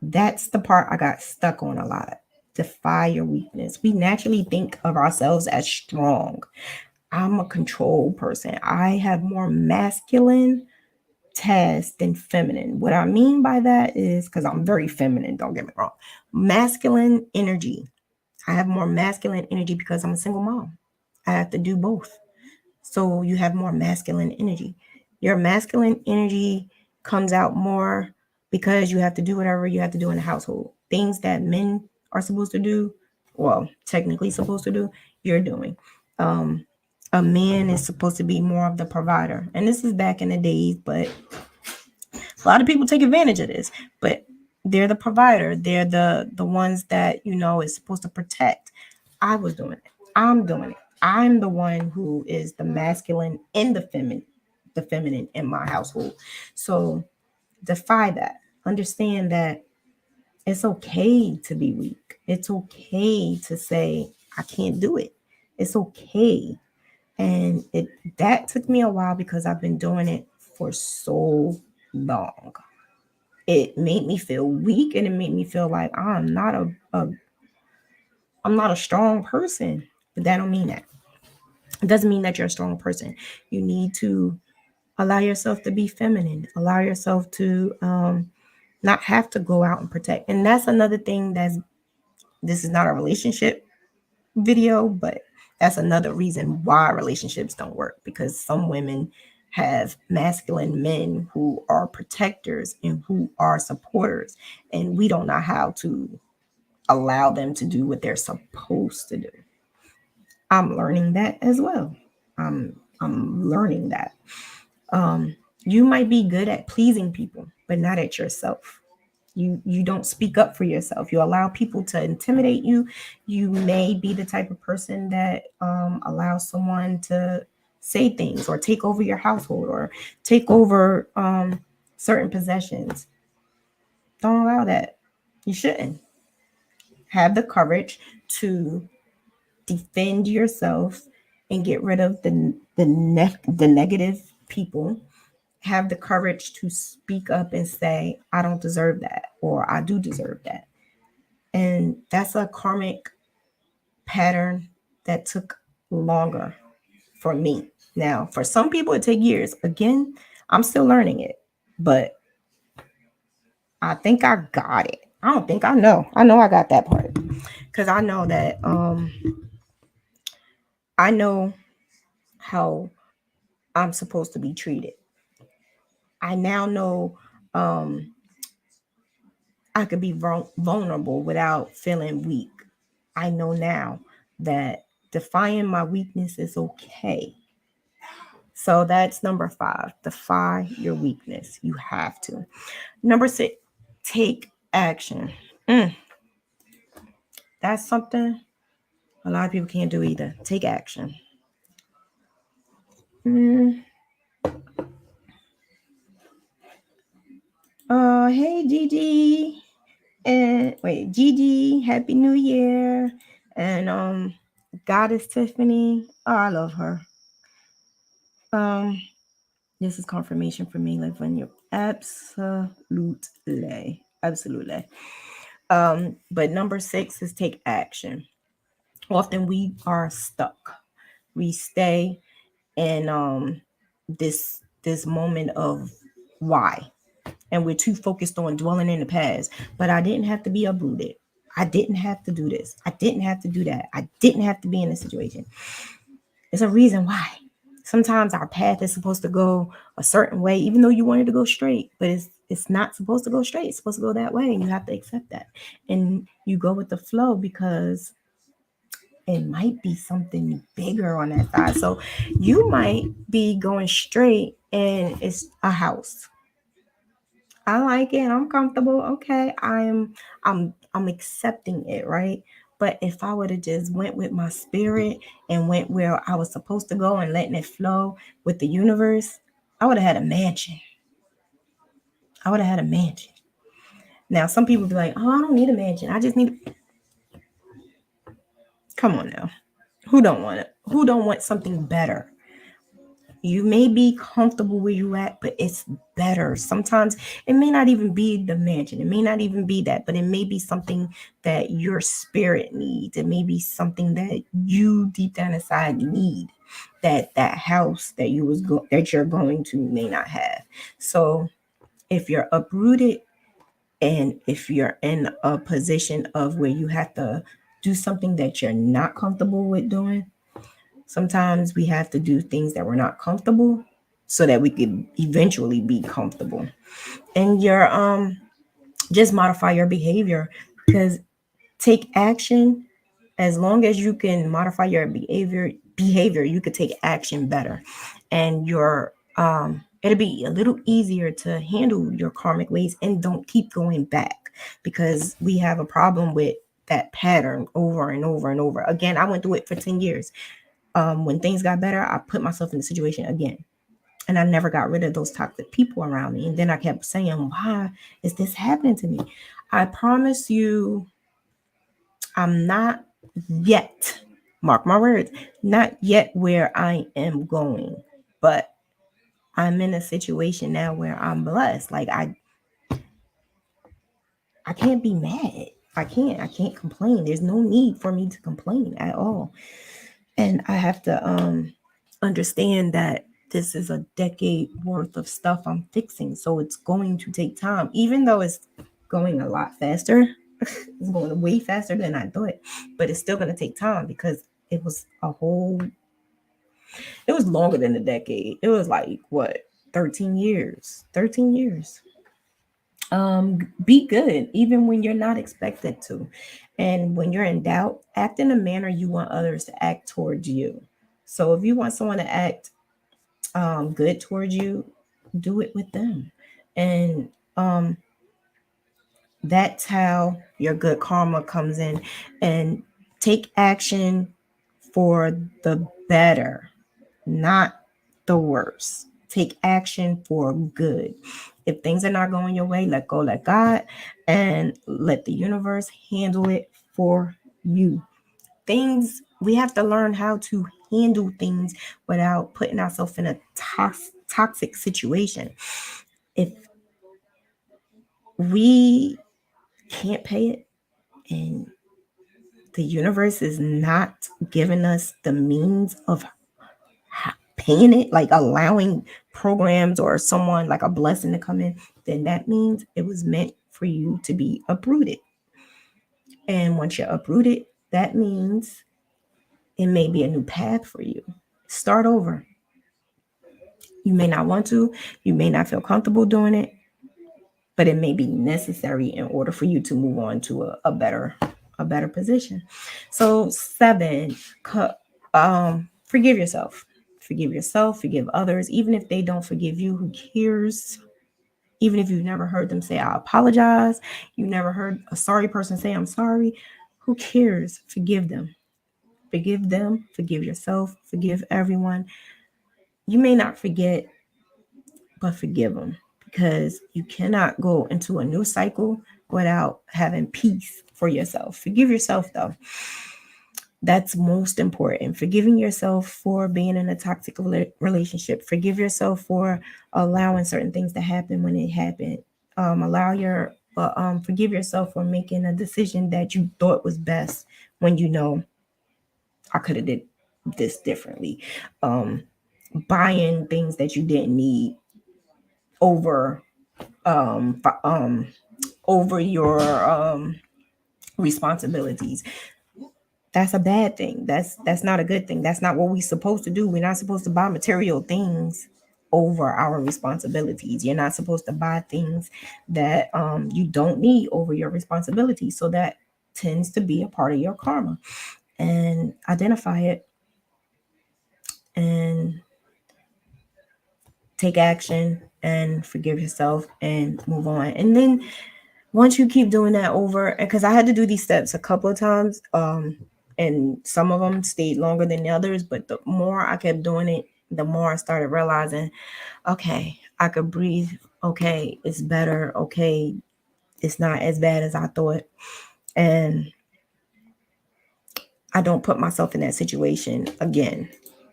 that's the part I got stuck on a lot. Defy your weakness. We naturally think of ourselves as strong. I'm a control person. I have more masculine tasks than feminine. What I mean by that is because I'm very feminine, don't get me wrong. Masculine energy. I have more masculine energy because I'm a single mom. I have to do both. So you have more masculine energy. Your masculine energy comes out more because you have to do whatever you have to do in the household. Things that men are supposed to do, well, technically supposed to do, you're doing. Um, a man is supposed to be more of the provider. And this is back in the days, but a lot of people take advantage of this. But they're the provider. They're the ones that, is supposed to protect. I was doing it. I'm doing it. I'm the one who is the masculine and the feminine in my household. So defy that. Understand that it's okay to be weak. It's okay to say I can't do it. It's okay. And that took me a while because I've been doing it for so long. It made me feel weak, and it made me feel like I'm not a strong person. But that don't mean that. It doesn't mean that you're a strong person. You need to allow yourself to be feminine. Allow yourself to not have to go out and protect. And that's another thing this is not a relationship video, but that's another reason why relationships don't work, because some women have masculine men who are protectors and who are supporters, and we don't know how to allow them to do what they're supposed to do. I'm learning that as well. I'm learning that. You might be good at pleasing people, but not at yourself. You don't speak up for yourself. You allow people to intimidate you. You may be the type of person that allows someone to say things or take over your household or take over certain possessions. Don't allow that. You shouldn't. Have the courage to defend yourself and get rid of the negative people. Have the courage to speak up and say, I don't deserve that, or I do deserve that. And that's a karmic pattern that took longer for me. Now, for some people, it take years. Again, I'm still learning it, but I think I got it. I don't think I know. I know I got that part. because I know that I know how I'm supposed to be treated. I now know I could be vulnerable without feeling weak. I know now that defying my weakness is okay. So that's number 5. Defy your weakness. You have to. Number 6, take action. That's something a lot of people can't do either. Take action. Hey Gigi. And wait, Gigi, Happy New Year. And Goddess Tiffany. Oh, I love her. Um, this is confirmation for me, like when you're absolutely. But number 6 is take action. Often we are stuck. We stay in this moment of why. And we're too focused on dwelling in the past. But I didn't have to be uprooted. I didn't have to do this. I didn't have to do that. I didn't have to be in this situation. There's a reason why. Sometimes our path is supposed to go a certain way, even though you wanted to go straight, but it's not supposed to go straight. It's supposed to go that way, and you have to accept that. And you go with the flow because it might be something bigger on that side. So you might be going straight and it's a house. I like it. I'm comfortable. Okay. I'm accepting it, right? But if I would have just went with my spirit and went where I was supposed to go and letting it flow with the universe, I would have had a mansion. I would have had a mansion. Now some people be like, "Oh, I don't need a mansion. I just need." Come on now. Who don't want it? Who don't want something better? You may be comfortable where you at, but it's better. Sometimes it may not even be the mansion. It may not even be that, but it may be something that your spirit needs. It may be something that you deep down inside need that house that that you're going to may not have. So if you're uprooted and if you're in a position of where you have to do something that you're not comfortable with doing, sometimes we have to do things that we're not comfortable so that we could eventually be comfortable. And your just modify your behavior, because take action. As long as you can modify your behavior, you could take action better. And your it'll be a little easier to handle your karmic ways and don't keep going back, because we have a problem with that pattern over and over and over again. I went through it for 10 years. When things got better, I put myself in the situation again. And I never got rid of those toxic people around me. And then I kept saying, why is this happening to me? I promise you, I'm not yet, mark my words, not yet where I am going. But I'm in a situation now where I'm blessed. Like I can't be mad. I can't complain. There's no need for me to complain at all. And I have to understand that this is a decade worth of stuff I'm fixing. So it's going to take time, even though it's going a lot faster. It's going way faster than I thought, but it's still going to take time because it was it was longer than a decade. It was like what, 13 years. 13 years. Be good even when you're not expected to. And when you're in doubt, act in a manner you want others to act towards you. So if you want someone to act good towards you, do it with them. And that's how your good karma comes in. And take action for the better, not the worse. Take action for good. If things are not going your way, let go, let God, and let the universe handle it for you. Things, we have to learn how to handle things without putting ourselves in a toxic situation. If we can't pay it and the universe is not giving us the means of paying it, like allowing programs or someone like a blessing to come in, then that means it was meant for you to be uprooted. And once you're uprooted, that means it may be a new path for you. Start over. You may not want to, you may not feel comfortable doing it, but it may be necessary in order for you to move on to a better position. So 7, forgive yourself. Forgive yourself, forgive others, even if they don't forgive you. Who cares? Even if you've never heard them say I apologize, you never heard a sorry person say I'm sorry, who cares? Forgive them. Forgive them, forgive yourself, forgive everyone. You may not forget, but forgive them, because you cannot go into a new cycle without having peace for yourself. Forgive yourself, though. That's most important. Forgiving yourself for being in a toxic relationship. Forgive yourself for allowing certain things to happen when it happened. Forgive yourself for making a decision that you thought was best when you know I could have did this differently. Buying things that you didn't need over um, over your responsibilities. That's a bad thing. That's not a good thing. That's not what we're supposed to do. We're not supposed to buy material things over our responsibilities. You're not supposed to buy things that you don't need over your responsibilities. So that tends to be a part of your karma. And identify it and take action and forgive yourself and move on. And then once you keep doing that over, because I had to do these steps a couple of times, and some of them stayed longer than the others, but the more I kept doing it, the more I started realizing, okay, I could breathe. Okay, it's better. Okay, it's not as bad as I thought. And I don't put myself in that situation again.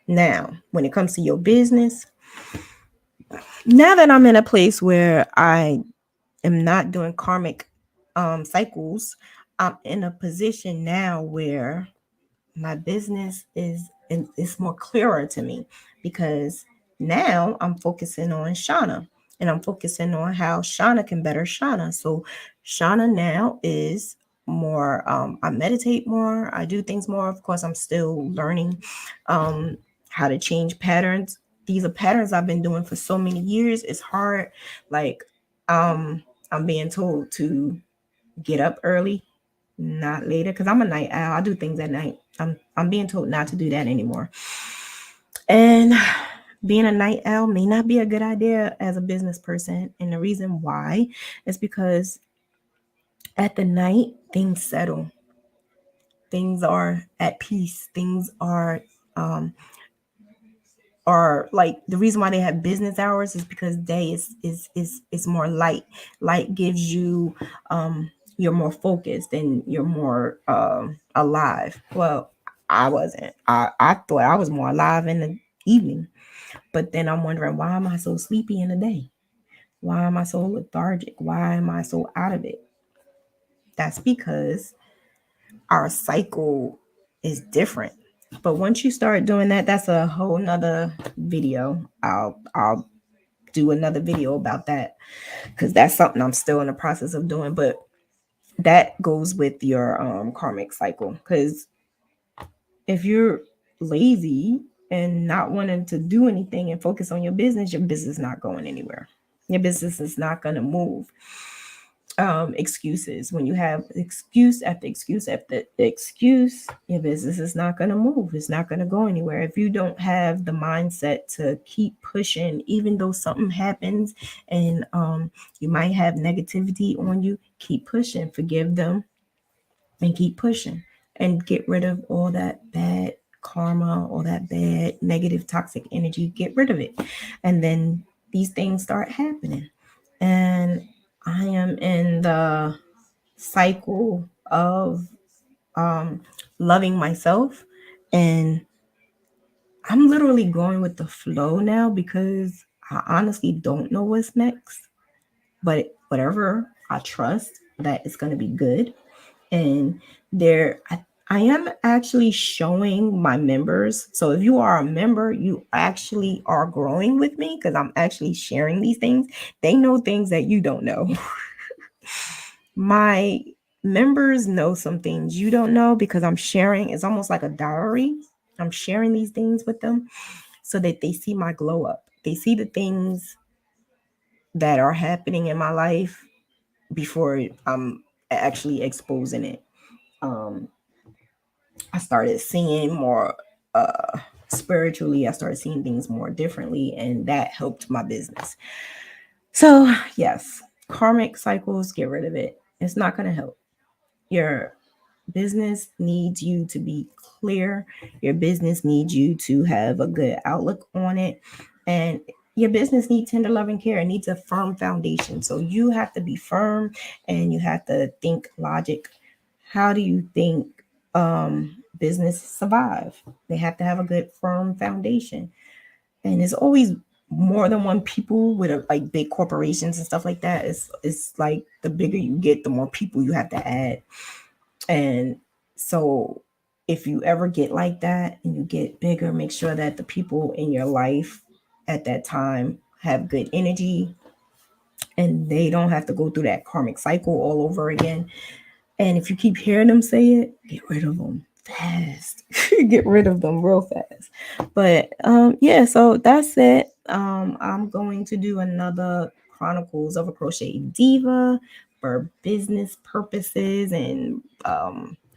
Now, when it comes to your business, now that I'm in a place where I am not doing karmic cycles, I'm in a position now where my business is it's more clearer to me, because now I'm focusing on Shauna, and I'm focusing on how Shauna can better Shauna. So Shauna now is more, I meditate more, I do things more. Of course, I'm still learning how to change patterns. These are patterns I've been doing for so many years. It's hard. Like, I'm being told to get up early, not later, because I'm a night owl. I do things at night. I'm being told not to do that anymore. And being a night owl may not be a good idea as a business person. And the reason why is because at the night, things settle. Things are at peace. Things are like, the reason why they have business hours is because day is more light. Light gives you you're more focused and you're more alive. Well, I wasn't. I thought I was more alive in the evening, but then I'm wondering, why am I so sleepy in the day? Why am I so lethargic? Why am I so out of it? That's because our cycle is different. But once you start doing that, that's a whole nother video. I'll do another video about that, because that's something I'm still in the process of doing. But that goes with your karmic cycle, because if you're lazy and not wanting to do anything and focus on your business is not going anywhere. Your business is not going to move. Excuses, when you have excuse after excuse after excuse, your business is not going to move. It's not going to go anywhere if you don't have the mindset to keep pushing, even though something happens and you might have negativity on you. Keep pushing, forgive them, and keep pushing, and get rid of all that bad karma, all that bad negative toxic energy. Get rid of it, and then these things start happening. And I am in the cycle of loving myself, and I'm literally going with the flow now, because I honestly don't know what's next. But whatever, I trust that it's going to be good. And I am actually showing my members. So if you are a member, you actually are growing with me, because I'm actually sharing these things. They know things that you don't know. My members know some things you don't know because I'm sharing. It's almost like a diary. I'm sharing these things with them so that they see my glow up. They see the things that are happening in my life before I'm actually exposing it. Um, I started seeing more spiritually. I started seeing things more differently, and that helped my business. So, yes, karmic cycles, get rid of it. It's not going to help. Your business needs you to be clear. Your business needs you to have a good outlook on it. And your business needs tender love and care. It needs a firm foundation. So you have to be firm and you have to think logic. How do you think business survive? They have to have a good firm foundation. And there's always more than one people with like big corporations and stuff like that. It's like the bigger you get, the more people you have to add. And so if you ever get like that and you get bigger, make sure that the people in your life at that time have good energy and they don't have to go through that karmic cycle all over again. And if you keep hearing them say it, get rid of them fast. Get rid of them real fast. But yeah, so that's it. I'm going to do another Chronicles of a Crochet Diva for business purposes and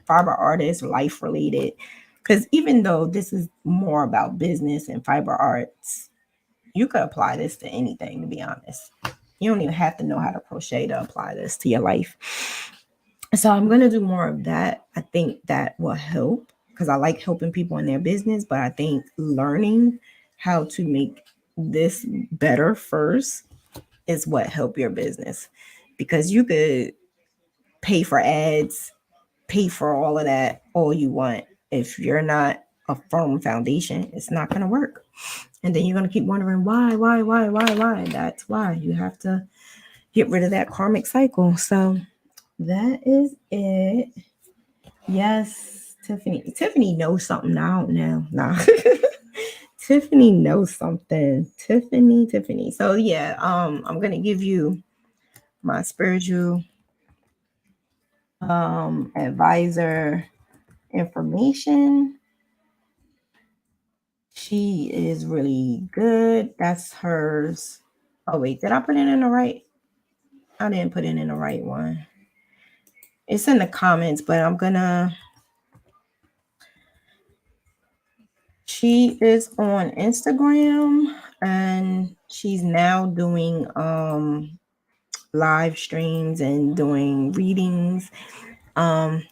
fiber artists, life related. Because even though this is more about business and fiber arts, you could apply this to anything, to be honest. You don't even have to know how to crochet to apply this to your life. So I'm going to do more of that. I think that will help because I like helping people in their business, but I think learning how to make this better first is what help your business, because you could pay for ads, pay for all of that all you want. If you're not a firm foundation, it's not going to work. And then you're going to keep wondering why. That's why you have to get rid of that karmic cycle. So that is it. Yes, Tiffany. Tiffany knows something I don't know. Nah. Tiffany knows something. Tiffany. So yeah, I'm gonna give you my spiritual advisor information. She is really good. That's hers. Oh wait, did I put it in the right? I didn't put it in the right one. It's in the comments, but I'm gonna. She is on Instagram and she's now doing live streams and doing readings.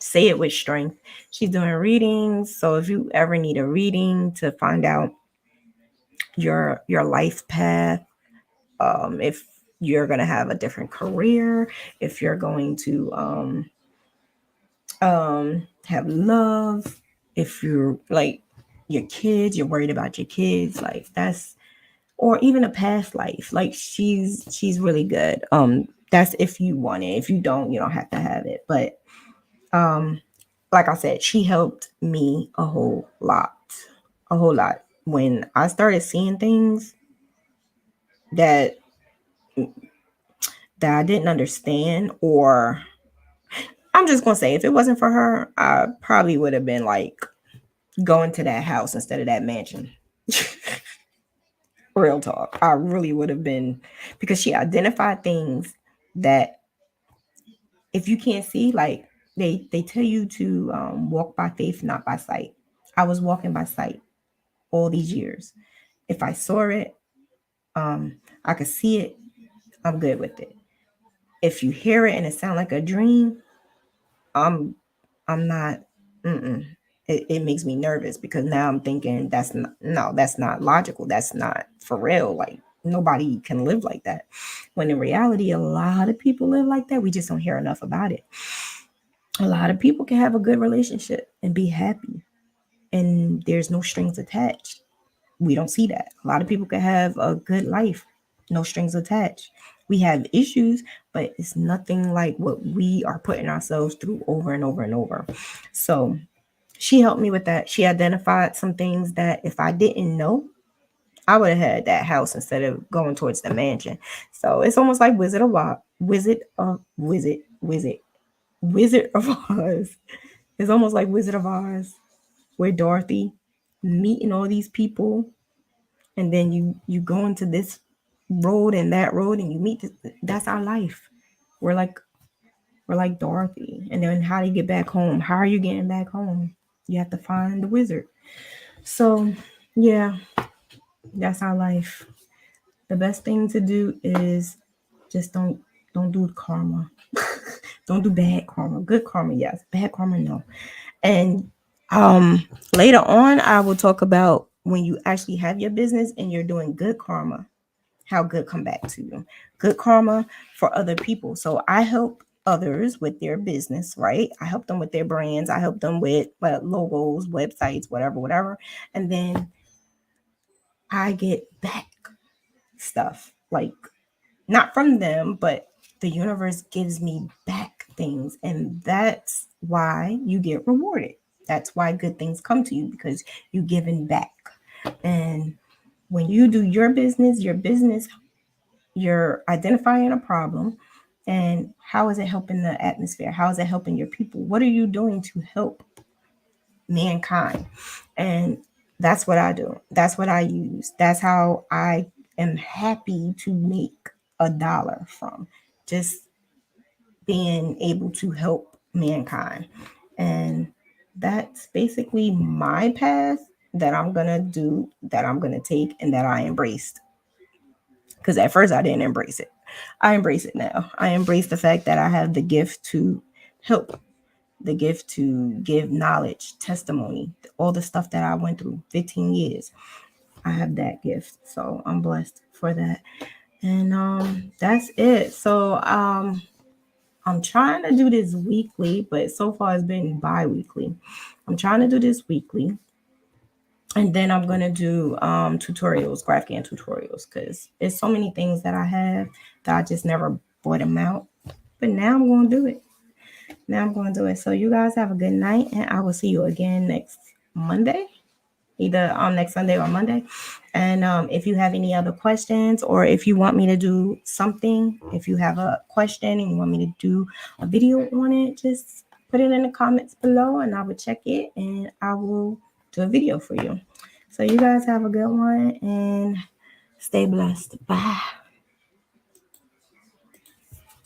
Say it with strength. She's doing readings. So if you ever need a reading to find out your life path, if you're gonna have a different career, if you're going to have love, if you're like your kids, you're worried about your kids, like that's, or even a past life. Like she's really good. That's if you want it. If you don't, you don't have to have it. But um like I said, she helped me a whole lot. A whole lot. When I started seeing things that I didn't understand, or I'm just gonna say if it wasn't for her, I probably would have been like going to that house instead of that mansion. Real talk. I really would have been, because she identified things that if you can't see, like they tell you to walk by faith, not by sight. I was walking by sight all these years. If I saw it, I could see it, I'm good with it. If you hear it and it sounds like a dream, I'm I'm not. Mm-mm. It makes me nervous because now I'm thinking that's not, no, that's not logical. That's not for real. Like nobody can live like that. When in reality, a lot of people live like that. We just don't hear enough about it. A lot of people can have a good relationship and be happy, and there's no strings attached. We don't see that. A lot of people can have a good life, no strings attached. We have issues, but it's nothing like what we are putting ourselves through over and over and over. So she helped me with that. She identified some things that if I didn't know, I would have had that house instead of going towards the mansion. So it's almost like Wizard of Oz, Wizard of Wizard. Wizard of Oz. It's almost like Wizard of Oz, where Dorothy meeting all these people, and then you go into this road and that road, and you meet. That's our life. We're like we're like Dorothy. And then how do you get back home? How are you getting back home? You have to find the wizard. So yeah, that's our life. The best thing to do is just don't do karma. Don't do bad karma. Good karma, yes. Bad karma, no. And later on I will talk about when you actually have your business and you're doing good karma, how good come back to you. Good karma for other people. So I help others with their business, right? I help them with their brands. I help them with logos, websites, whatever. And then I get back stuff, like not from them, but the universe gives me back things. And that's why you get rewarded. That's why good things come to you, because you're giving back. And when you do your business, you're identifying a problem, and how is it helping the atmosphere? How is it helping your people? What are you doing to help mankind? And that's what I do. That's what I use. That's how I am happy to make $1 from just being able to help mankind. And that's basically my path that I'm gonna do, that I'm gonna take, and that I embraced. Because at first I didn't embrace it. I embrace it now. I embrace the fact that I have the gift to help, the gift to give knowledge, testimony, all the stuff that I went through 15 years. I have that gift. So I'm blessed for that. And that's it. So I'm trying to do this weekly, but so far it's been bi-weekly. I'm trying to do this weekly. And then I'm gonna do tutorials, GraphGAN tutorials, because there's so many things that I have that I just never brought them out. But now I'm gonna do it. Now I'm gonna do it. So you guys have a good night, and I will see you again next Monday, either on next Sunday or Monday. And if you have any other questions, or if you want me to do something, if you have a question and you want me to do a video on it, just put it in the comments below, and I will check it, and I will do a video for you. So you guys have a good one, and stay blessed. Bye.